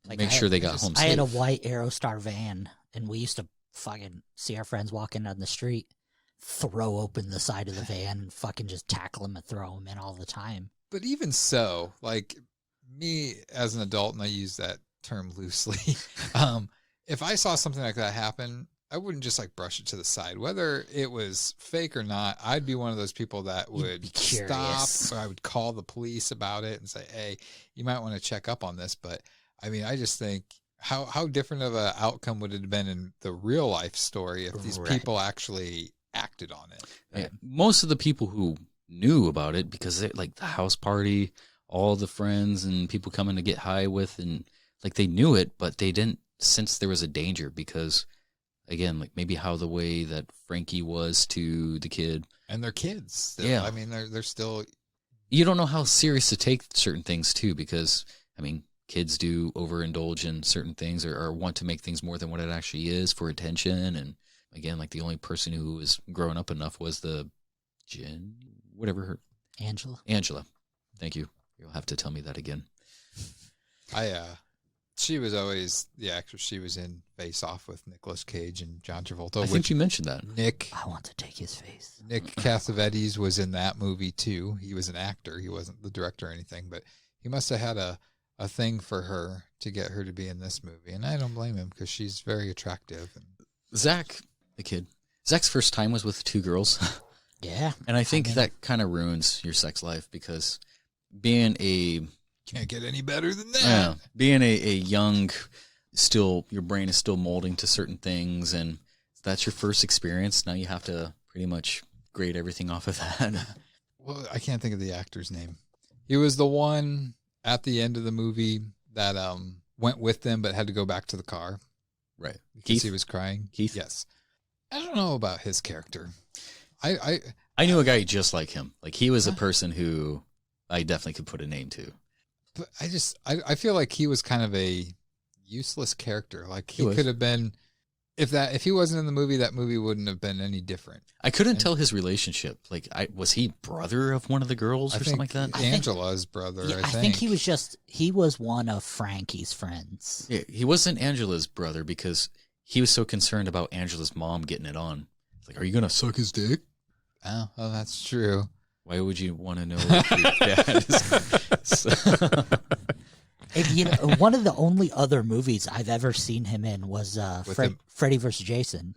Like Make sure they got home safe. I had a white Aerostar van, and we used to fucking see our friends walking down the street, throw open the side of the van, and fucking just tackle them and throw them in all the time. But even so, like me as an adult, and I use that term loosely, if I saw something like that happen, I wouldn't just like brush it to the side. Whether it was fake or not, I'd be one of those people that would stop, or I would call the police about it and say, hey, you might want to check up on this. But I mean, I just think how different of an outcome would it have been in the real life story if these people actually acted on it. Yeah. Most of the people who knew about it, because they like the house party, all the friends and people coming to get high with, and like they knew it, but they didn't sense there was a danger because, again, like maybe how the way that Frankie was to the kid. And they're kids. Still. Yeah. I mean, they're still. You don't know how serious to take certain things too, because, I mean, kids do overindulge in certain things or want to make things more than what it actually is for attention. And again, like the only person who was growing up enough was the Angela. Thank you. You'll have to tell me that again. She was always the actress. She was in Face Off with Nicolas Cage and John Travolta. I think you mentioned that. I want to take his face. Nick Cassavetes was in that movie too. He was an actor. He wasn't the director or anything, but he must have had a thing for her to get her to be in this movie. And I don't blame him because she's very attractive. Zach, the kid. Zach's first time was with two girls. Yeah. And I think that kind of ruins your sex life because being can't get any better than that. Yeah, being a young, still, your brain is still molding to certain things, and that's your first experience. Now you have to pretty much grade everything off of that. Well, I can't think of the actor's name. He was the one at the end of the movie that went with them but had to go back to the car. Right. Because he was crying. Keith? Yes. I don't know about his character. I knew a guy just like him. Like, he was a person who I definitely could put a name to. But I feel like he was kind of a useless character. Like he could have been, if he wasn't in the movie, that movie wouldn't have been any different. I couldn't tell his relationship. Like, was he brother of one of the girls or something like that? Angela's brother. Yeah, I think he was one of Frankie's friends. Yeah, he wasn't Angela's brother because he was so concerned about Angela's mom getting it on. Like, are you gonna suck his dick? Oh, that's true. Why would you want to know if your dad is? One of the only other movies I've ever seen him in was Freddy vs. Jason.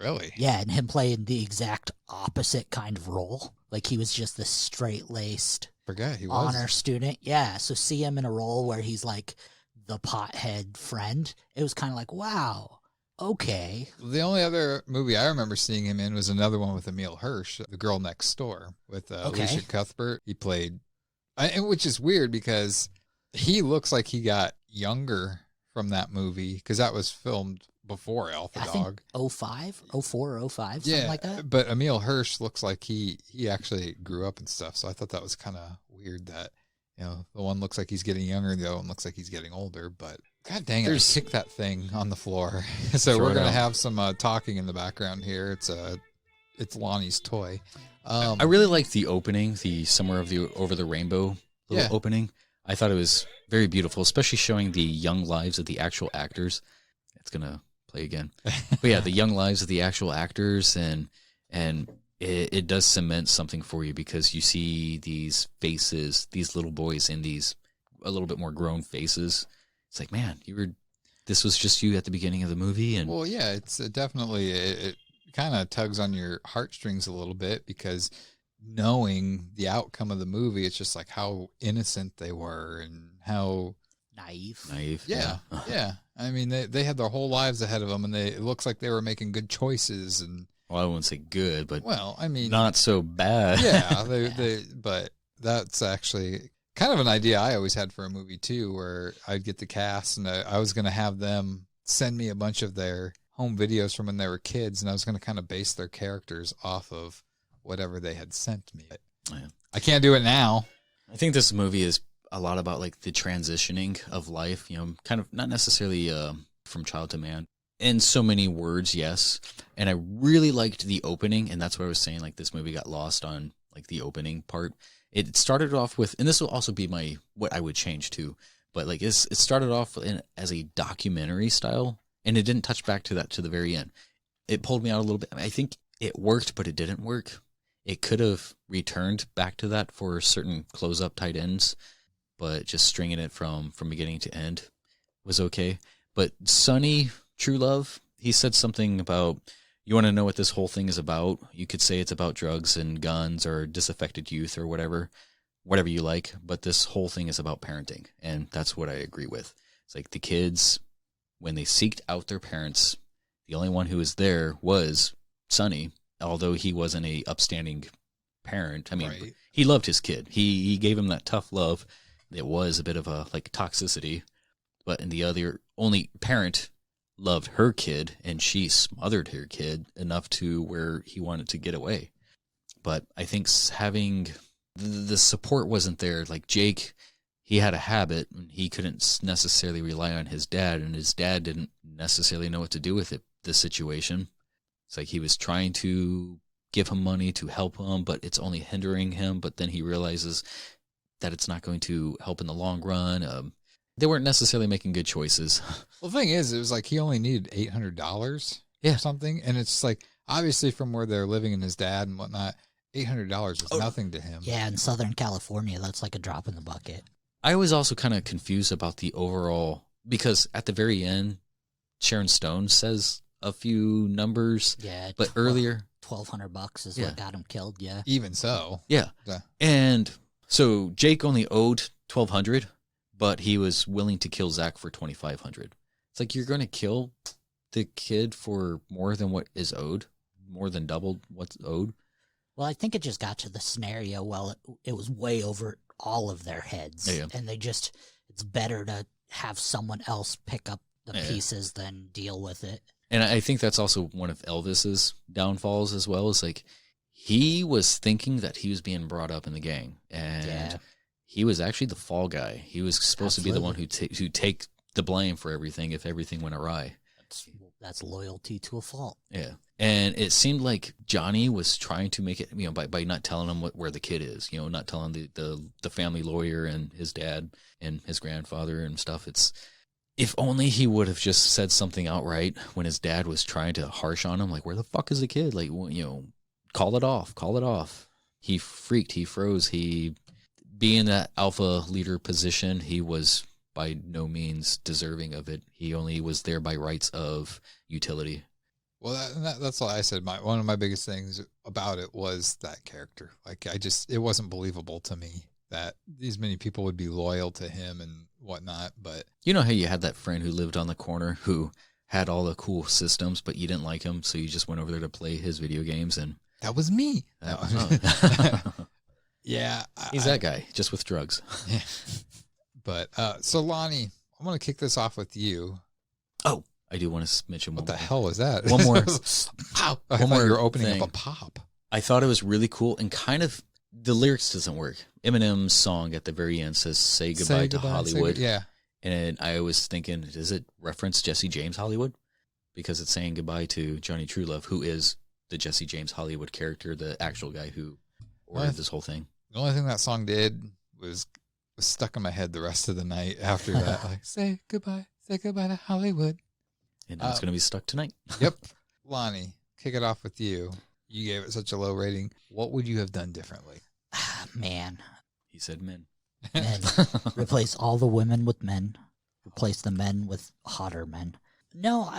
Really? Yeah, and him playing the exact opposite kind of role. Like he was just this straight-laced honor student. Yeah, so see him in a role where he's like the pothead friend. It was kind of like, wow. Okay. The only other movie I remember seeing him in was another one with Emile Hirsch, The Girl Next Door, with Alicia Cuthbert. He played, which is weird because he looks like he got younger from that movie because that was filmed before Alpha Dog. Think 05, 04 or 05, something like that. But Emile Hirsch looks like he actually grew up and stuff. So I thought that was kind of weird that, the one looks like he's getting younger and the other one looks like he's getting older, but God dang it, I kicked that thing on the floor. So we're going to have some talking in the background here. It's Lonnie's toy. I really liked the opening, the Summer of the Over the Rainbow opening. I thought it was very beautiful, especially showing the young lives of the actual actors. It's going to play again. But yeah, the young lives of the actual actors, and it does cement something for you because you see these faces, these little boys in these a little bit more grown faces. It's like, man, this was just you at the beginning of the movie. And well, yeah, it's definitely, it kind of tugs on your heartstrings a little bit because knowing the outcome of the movie, it's just like how innocent they were and how naive. Yeah. I mean, they had their whole lives ahead of them and it looks like they were making good choices. And Well, I wouldn't say good, but Well, I mean, not so bad. yeah, but that's actually kind of an idea I always had for a movie too, where I'd get the cast and I was going to have them send me a bunch of their home videos from when they were kids, and I was going to kind of base their characters off of whatever they had sent me. Yeah. I can't do it now. I think this movie is a lot about like the transitioning of life, kind of not necessarily from child to man. In so many words, yes. And I really liked the opening, and that's what I was saying, like this movie got lost on like the opening part. It started off with, and this will also be what I would change too, but like it started off as a documentary style, and it didn't touch back to that to the very end. It pulled me out a little bit. I think it worked, but it didn't work. It could have returned back to that for certain close-up tight ends, but just stringing it from beginning to end was okay. But Sonny True Love, he said something about, you want to know what this whole thing is about? You could say it's about drugs and guns or disaffected youth or whatever you like, but this whole thing is about parenting, and that's what I agree with. It's like the kids, when they seeked out their parents, the only one who was there was Sonny, although he wasn't a upstanding parent. I mean, Right. He loved his kid. He gave him that tough love. It was a bit of a like toxicity, but in the other, only parent loved her kid, and she smothered her kid enough to where he wanted to get away. But I think having the support wasn't there. Like Jake, he had a habit, and he couldn't necessarily rely on his dad, and his dad didn't necessarily know what to do with the situation. It's like he was trying to give him money to help him, but it's only hindering him. But then he realizes that it's not going to help in the long run. They weren't necessarily making good choices. Well, the thing is, it was like he only needed $800 Yeah. or something. And it's like, obviously from where they're living and his dad and whatnot, $800 was nothing to him. Yeah, in Southern California, that's like a drop in the bucket. I was also kind of confused about the overall, because at the very end, Sharon Stone says a few numbers, Yeah, but earlier, $1,200 is Yeah. what got him killed. Yeah, Even so. yeah. Yeah. And so Jake only owed $1,200, but he was willing to kill Zach for $2,500. It's like, you're going to kill the kid for more than what is owed, more than double what's owed. well, I think it just got to the scenario. Well, it was way over all of their heads, Yeah. and it's better to have someone else pick up the Yeah. pieces than deal with it. And I think that's also one of Elvis's downfalls as well. Is like, he was thinking that he was being brought up in the gang, and Yeah. he was actually the fall guy. He was supposed to be the one who take the blame for everything if everything went awry. That's loyalty to a fault. Yeah. And it seemed like Johnny was trying to make it, by not telling him where the kid is, not telling the family lawyer and his dad and his grandfather and stuff. It's, if only he would have just said something outright when his dad was trying to harsh on him, like, where the fuck is the kid? Like, call it off. He freaked, he froze. He, being that alpha leader position, he was by no means deserving of it. He only was there by rights of utility. Well, that's all I said. One of my biggest things about it was that character. Like, it wasn't believable to me that these many people would be loyal to him and whatnot. But You know how you had that friend who lived on the corner who had all the cool systems, but you didn't like him, so you just went over there to play his video games, and that was me. Oh. Yeah. He's that guy, just with drugs. Yeah. But, so Lonnie, I'm going to kick this off with you. Oh, I do want to mention What one the more. hell was that? One more. Pow. I One thought more you were opening thing. up a pop. I thought it was really cool, and kind of, the lyrics doesn't work. Eminem's song at the very end says, say goodbye to Hollywood. Yeah. And I was thinking, does it reference Jesse James Hollywood? Because it's saying goodbye to Johnny Truelove, who is the Jesse James Hollywood character, the actual guy who ordered this whole thing. The only thing that song did was stuck in my head the rest of the night after that. Like, say goodbye to Hollywood. And it's going to be stuck tonight. Yep. Lonnie, kick it off with you. You gave it such a low rating. What would you have done differently? Man, He said men. men. Replace all the women with men. Replace the men with hotter men. No,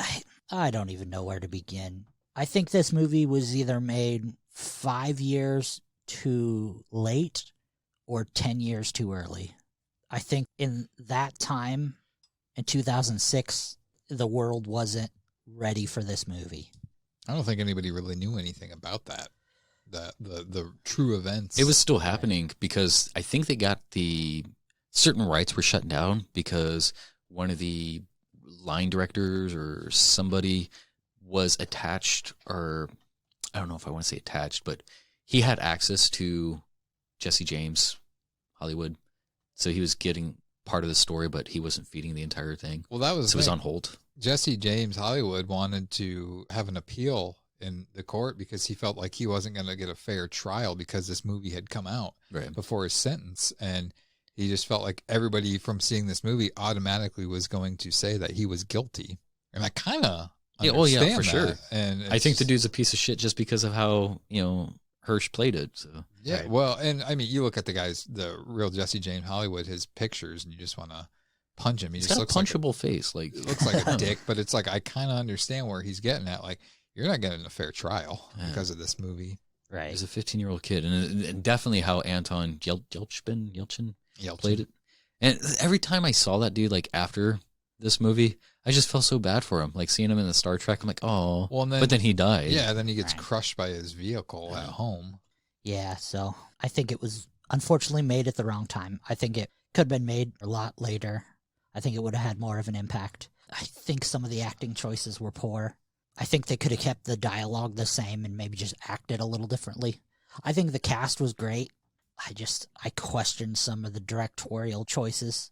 I don't even know where to begin. I think this movie was either made 5 years too late or 10 years too early. I think in that time, in 2006, the world wasn't ready for this movie. I don't think anybody really knew anything about that. The true events. It was still happening because I think they got certain rights were shut down because one of the line directors or somebody was attached, or I don't know if I want to say attached, but he had access to Jesse James Hollywood. So he was getting part of the story, but he wasn't feeding the entire thing. Well, that was so it was on hold. Jesse James Hollywood wanted to have an appeal in the court because he felt like he wasn't going to get a fair trial because this movie had come out before his sentence. And he just felt like everybody from seeing this movie automatically was going to say that he was guilty. And I kind of understand for that. sure. And I think the dude's a piece of shit just because of how, Hirsch played it. So yeah, well, and I mean, you look at the real Jesse James Hollywood, his pictures, and you just want to punch him. He he's just got a looks punchable face. Like looks like a dick, but it's like I kind of understand where he's getting at. Like, you're not getting a fair trial because of this movie. Right. He's a 15-year-old kid, and definitely how Anton Yelchin played it. And every time I saw that dude, like after this movie, I just felt so bad for him. Like seeing him in the Star Trek, I'm like, oh. Well, but then he died. Yeah, then he gets crushed by his vehicle at home. Yeah, so I think it was unfortunately made at the wrong time. I think it could have been made a lot later. I think it would have had more of an impact. I think some of the acting choices were poor. I think they could have kept the dialogue the same and maybe just acted a little differently. I think the cast was great. I questioned some of the directorial choices.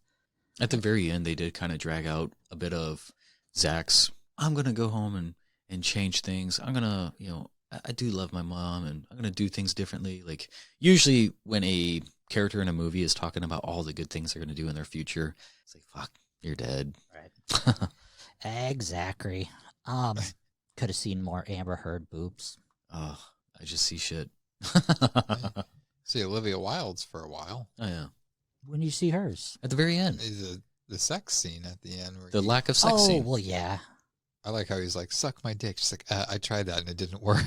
At the very end, they did kind of drag out a bit of Zach's, I'm going to go home and change things. I'm going to, I do love my mom and I'm going to do things differently. Like usually when a character in a movie is talking about all the good things they're going to do in their future, it's like, fuck, you're dead. Right. Exactly. Could have seen more Amber Heard boobs. Oh, I just see shit. See Olivia Wilde's for a while. Oh, yeah. When you see hers? At the very end. The sex scene at the end. Where the lack of sex scene. Oh, well, yeah. I like how he's like, suck my dick. She's like, I tried that and it didn't work.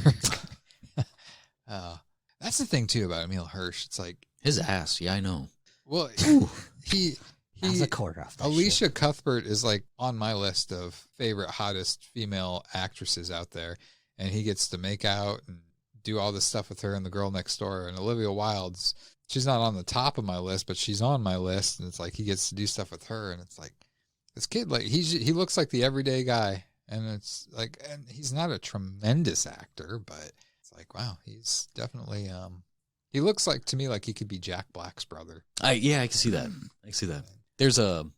That's the thing, too, about Emile Hirsch. It's like... His ass, yeah, I know. Well, he That's a quarter off that Alicia shit. Cuthbert is like on my list of favorite hottest female actresses out there. And he gets to make out and do all this stuff with her and the girl next door. And Olivia Wilde's... She's not on the top of my list, but she's on my list. And it's like he gets to do stuff with her. And it's like, this kid, like he looks like the everyday guy. And it's like, and he's not a tremendous actor, but it's like, wow, he's definitely, he looks like to me like he could be Jack Black's brother. Yeah, I can see that. I can see that. There's the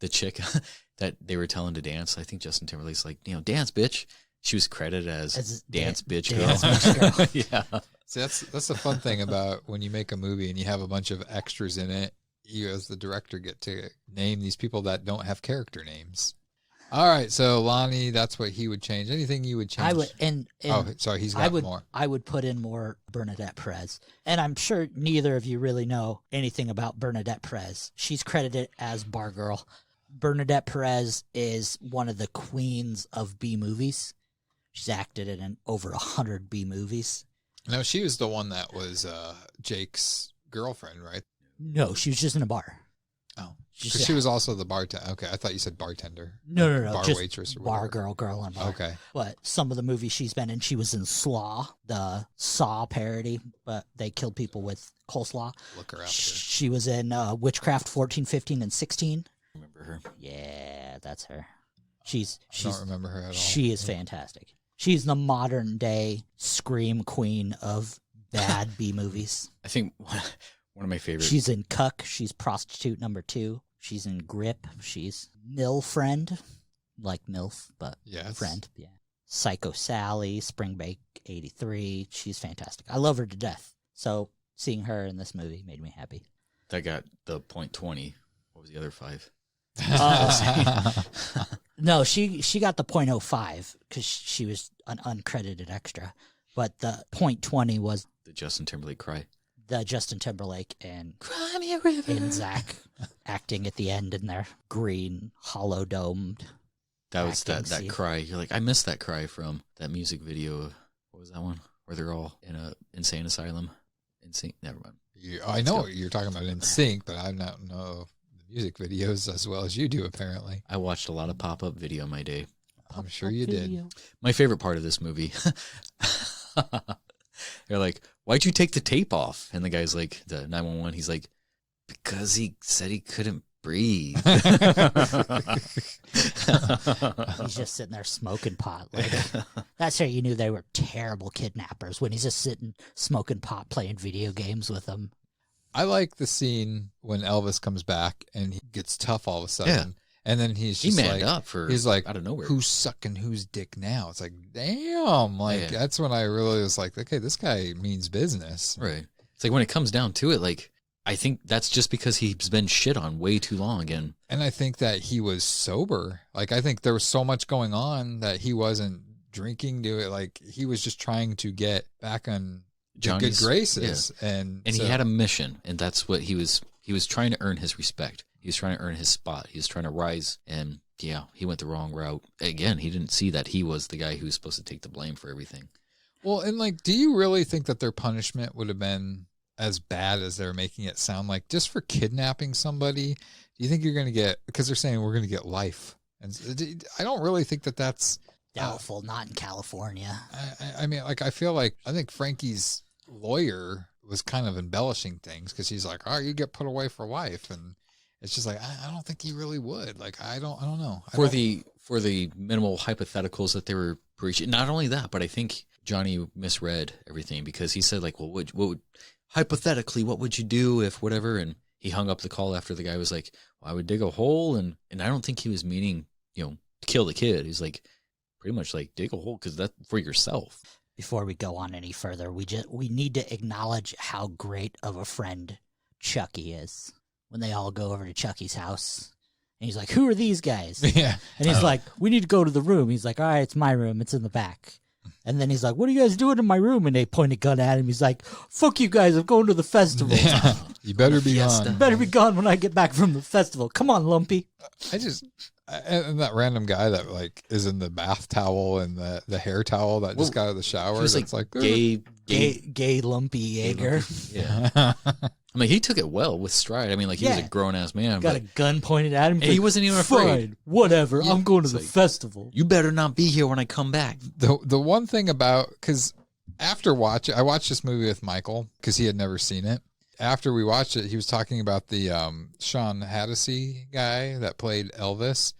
chick that they were telling to dance. I think Justin Timberlake's like, dance, bitch. She was credited as dance bitch girl. Yeah. See, that's the fun thing about when you make a movie and you have a bunch of extras in it. You, as the director, get to name these people that don't have character names. All right, so Lonnie, that's what he would change. Anything you would change? I would, and oh, sorry, he's got more. I would put in more Bernadette Perez, and I'm sure neither of you really know anything about Bernadette Perez. She's credited as Bar Girl. Bernadette Perez is one of the queens of B movies. She's acted in over 100 B movies. No, she was the one that was Jake's girlfriend, right? No, she was just in a bar. Oh, because she was also the bartender. Okay, I thought you said bartender. No, bar just waitress or bar whatever. girl and bar. Okay, but some of the movies she's been in, she was in Slaw, the Saw parody, but they killed people with coleslaw. Look her up. She was in Witchcraft 14, 15, and 16. Remember her? Yeah, that's her. I don't remember her at all. She is fantastic. She's the modern day scream queen of bad B movies. I think one of my favorites. She's in Cuck. She's prostitute number 2. She's in Grip. She's Nil Friend, like MILF, but friend. Yeah. Psycho Sally, Spring Break 83. She's fantastic. I love her to death. So seeing her in this movie made me happy. That got the .20. What was the other 5? No, she got the .05 because she was an uncredited extra. But the .20 was the Justin Timberlake cry. The Justin Timberlake and Cry Me a River. And Zach acting at the end in their green hollow domed. That was that cry. You're like, I missed that cry from that music video. What was that one? Where they're all in a insane asylum. Never mind. I know what you're talking about in sync, but I don't know the music videos as well as you do, apparently. I watched a lot of pop-up video in my day. I'm sure you did. My favorite part of this movie. They're like, "Why'd you take the tape off?" And the guy's like, the 911. He's like, "Because he said he couldn't breathe." He's just sitting there smoking pot. Like, that's how you knew they were terrible kidnappers, when he's just sitting smoking pot, playing video games with them. I like the scene when Elvis comes back and he gets tough all of a sudden. Yeah. And then he's He just manned like, up for he's like, out of nowhere. who's sucking whose dick now? It's like, damn. Like, Yeah. that's when I really was like, okay, this guy means business. Right. It's like when it comes down to it, like, I think that's just because he's been shit on way too long. And And I think that he was sober. Like, I think there was so much going on that he wasn't drinking to it. Like, he was just trying to get back on the good Johnny's graces. yeah. And he had a mission, and that's what he was trying to earn his respect. He was trying to earn his spot. He was trying to rise, and yeah, he went the wrong route. Again, he didn't see that he was the guy who was supposed to take the blame for everything. Well, and like, do you really think that their punishment would have been as bad as they're making it sound? Like, just for kidnapping somebody, do you think you're going to get, because they're saying we're going to get life? And I don't really think that that's Doubtful, not in California. I mean, like, I feel like, I think Frankie's lawyer was kind of embellishing things, because he's like, oh, you get put away for life. And it's just like, I don't think he really would. Like, I don't know. For the minimal hypotheticals that they were preaching. Not only that, but I think Johnny misread everything, because he said, like, well, what would hypothetically, what would you do if whatever? And he hung up the call after the guy was like, well, I would dig a hole. And I don't think he was meaning, to kill the kid. He's like, pretty much like, dig a hole because that's for yourself. Before we go on any further, we need to acknowledge how great of a friend Chucky is. When they all go over to Chucky's house, and he's like, who are these guys? Yeah. And he's like, we need to go to the room. He's like, all right, it's my room. It's in the back. And then he's like, what are you guys doing in my room? And they point a gun at him. He's like, fuck you guys. I'm going to the festival. Yeah. You better be Fiesta. gone. Better be gone when I get back from the festival. Come on, Lumpy. And that random guy that like is in the bath towel and the hair towel that just got out of the shower. He was That's like Gay Lumpy Jaeger. Yeah. I mean, he took it well with stride. I mean, like, he was a Yeah. grown-ass man. Got a gun pointed at him. And he wasn't even afraid. Fine, whatever. Yeah, I'm going to the it's like- festival. You better not be here when I come back. The one thing about, because after watching, I watched this movie with Michael because he had never seen it. After we watched it, he was talking about the Sean Hattasey guy that played Elvis.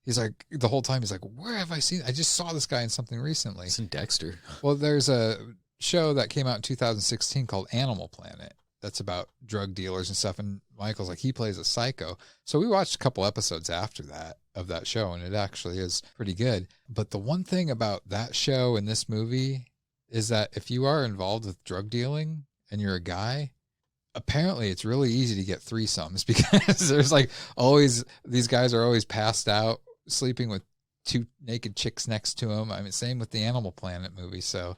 He's like, the whole time, he's like, where have I seen? I just saw this guy in something recently. It's in Dexter. Well, there's a show that came out in 2016 called Animal Planet that's about drug dealers and stuff. And Michael's like, he plays a psycho. So we watched a couple episodes after that of that show, and it actually is pretty good. But the one thing about that show and this movie is that if you are involved with drug dealing and you're a guy, apparently it's really easy to get threesomes, because there's like always, these guys are always passed out, sleeping with two naked chicks next to them. I mean, same with the Animal Planet movie. So,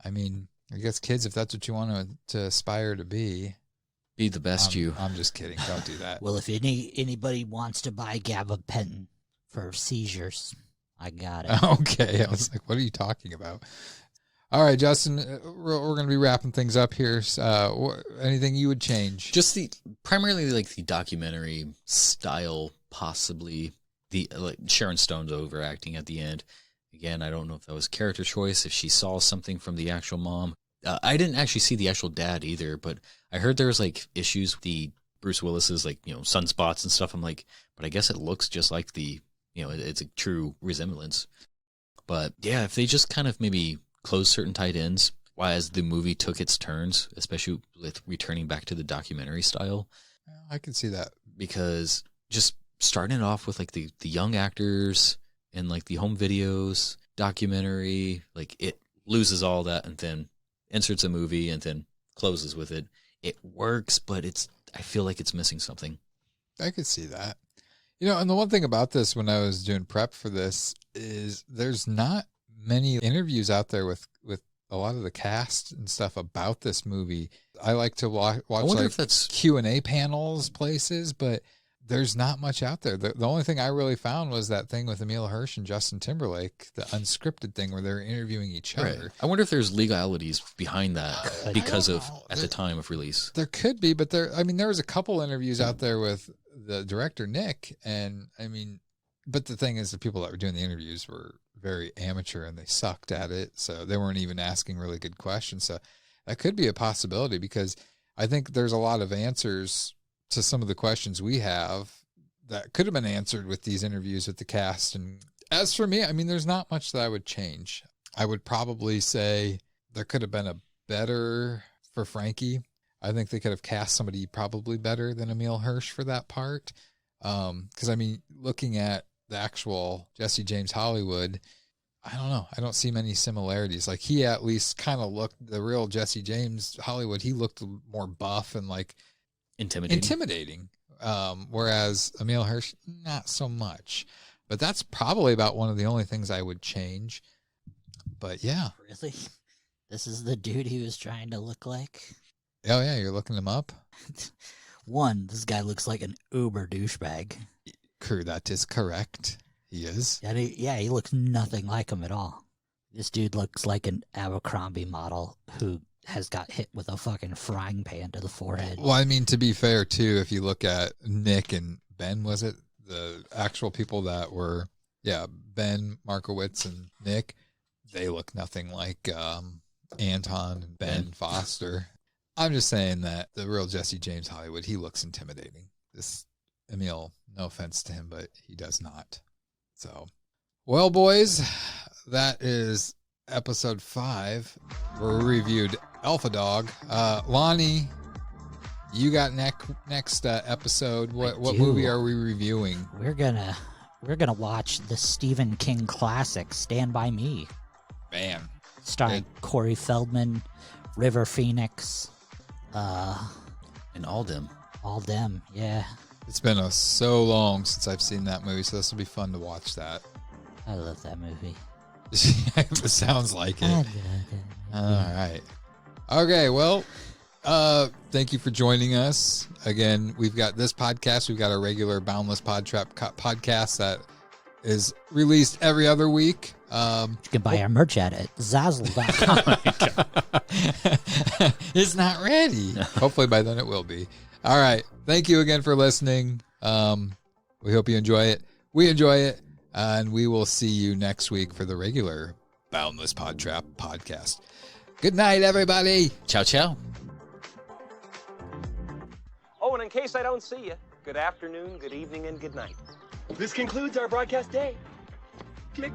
I mean, I guess kids, if that's what you want to aspire to be the best you. I'm just kidding. Don't do that. Well, if anybody wants to buy gabapentin for seizures, I got it. Okay. I was like, what are you talking about? All right, Justin, we're going to be wrapping things up here. Anything you would change? Just primarily like the documentary style, possibly the like Sharon Stone's overacting at the end. Again, I don't know if that was character choice, if she saw something from the actual mom. I didn't actually see the actual dad either, but I heard there was like issues with the Bruce Willis's like, sunspots and stuff. I'm like, but I guess it looks just like it's a true resemblance. But yeah, if they just kind of maybe close certain tight ends as the movie took its turns, especially with returning back to the documentary style. I can see that. Because just starting it off with like the young actors and like the home videos, documentary, like it loses all that and then inserts a movie and then closes with it. It works, but I feel like it's missing something. I could see that. And the one thing about this when I was doing prep for this is there's not many interviews out there with a lot of the cast and stuff about this movie. I like to watch I wonder like if that's Q&A panels places, but there's not much out there. The only thing I really found was that thing with Emile Hirsch and Justin Timberlake, the unscripted thing where they're interviewing each other. right. I wonder if there's legalities behind that because of know. at the time of release. There could be, but there was a couple interviews out there with the director, Nick, and I mean, But the thing is, the people that were doing the interviews were very amateur and they sucked at it. So they weren't even asking really good questions. So that could be a possibility, because I think there's a lot of answers to some of the questions we have that could have been answered with these interviews with the cast. And as for me, I mean, there's not much that I would change. I would probably say there could have been a better for Frankie. I think they could have cast somebody probably better than Emile Hirsch for that part. Because, I mean, looking at the actual Jesse James Hollywood, I don't know. I don't see many similarities. Like, he at least kind of looked, the real Jesse James Hollywood, he looked more buff and like intimidating. Whereas Emile Hirsch, not so much. But that's probably about one of the only things I would change. But yeah. Really? This is the dude he was trying to look like? Oh yeah, you're looking him up? One, this guy looks like an uber douchebag. That is correct. He is. And he looks nothing like him at all. This dude looks like an Abercrombie model who has got hit with a fucking frying pan to the forehead. Well, I mean, to be fair, too, if you look at Nick and Ben, was it? The actual people that were, Ben Markowitz and Nick, they look nothing like Anton and Ben Foster. I'm just saying that the real Jesse James Hollywood, he looks intimidating. This Emile, no offense to him, but he does not. So, well, boys, that is episode 5. We reviewed Alpha Dog. Lonnie, you got next episode. What movie are we reviewing? We're gonna watch the Stephen King classic, Stand By Me. Man. Starring Corey Feldman, River Phoenix, and all them, yeah. It's been so long since I've seen that movie, so this will be fun to watch that. I love that movie. It sounds like it. All right. Okay, well, thank you for joining us. Again, we've got this podcast. We've got a regular Boundless Pod Trap podcast that is released every other week. You can buy our merch at Zazzle.com. It's not ready. Hopefully by then it will be. All right. Thank you again for listening. We hope you enjoy it. We enjoy it. And we will see you next week for the regular Boundless Pod Trap podcast. Good night, everybody. Ciao, ciao. Oh, and in case I don't see you, good afternoon, good evening, and good night. This concludes our broadcast day. Click.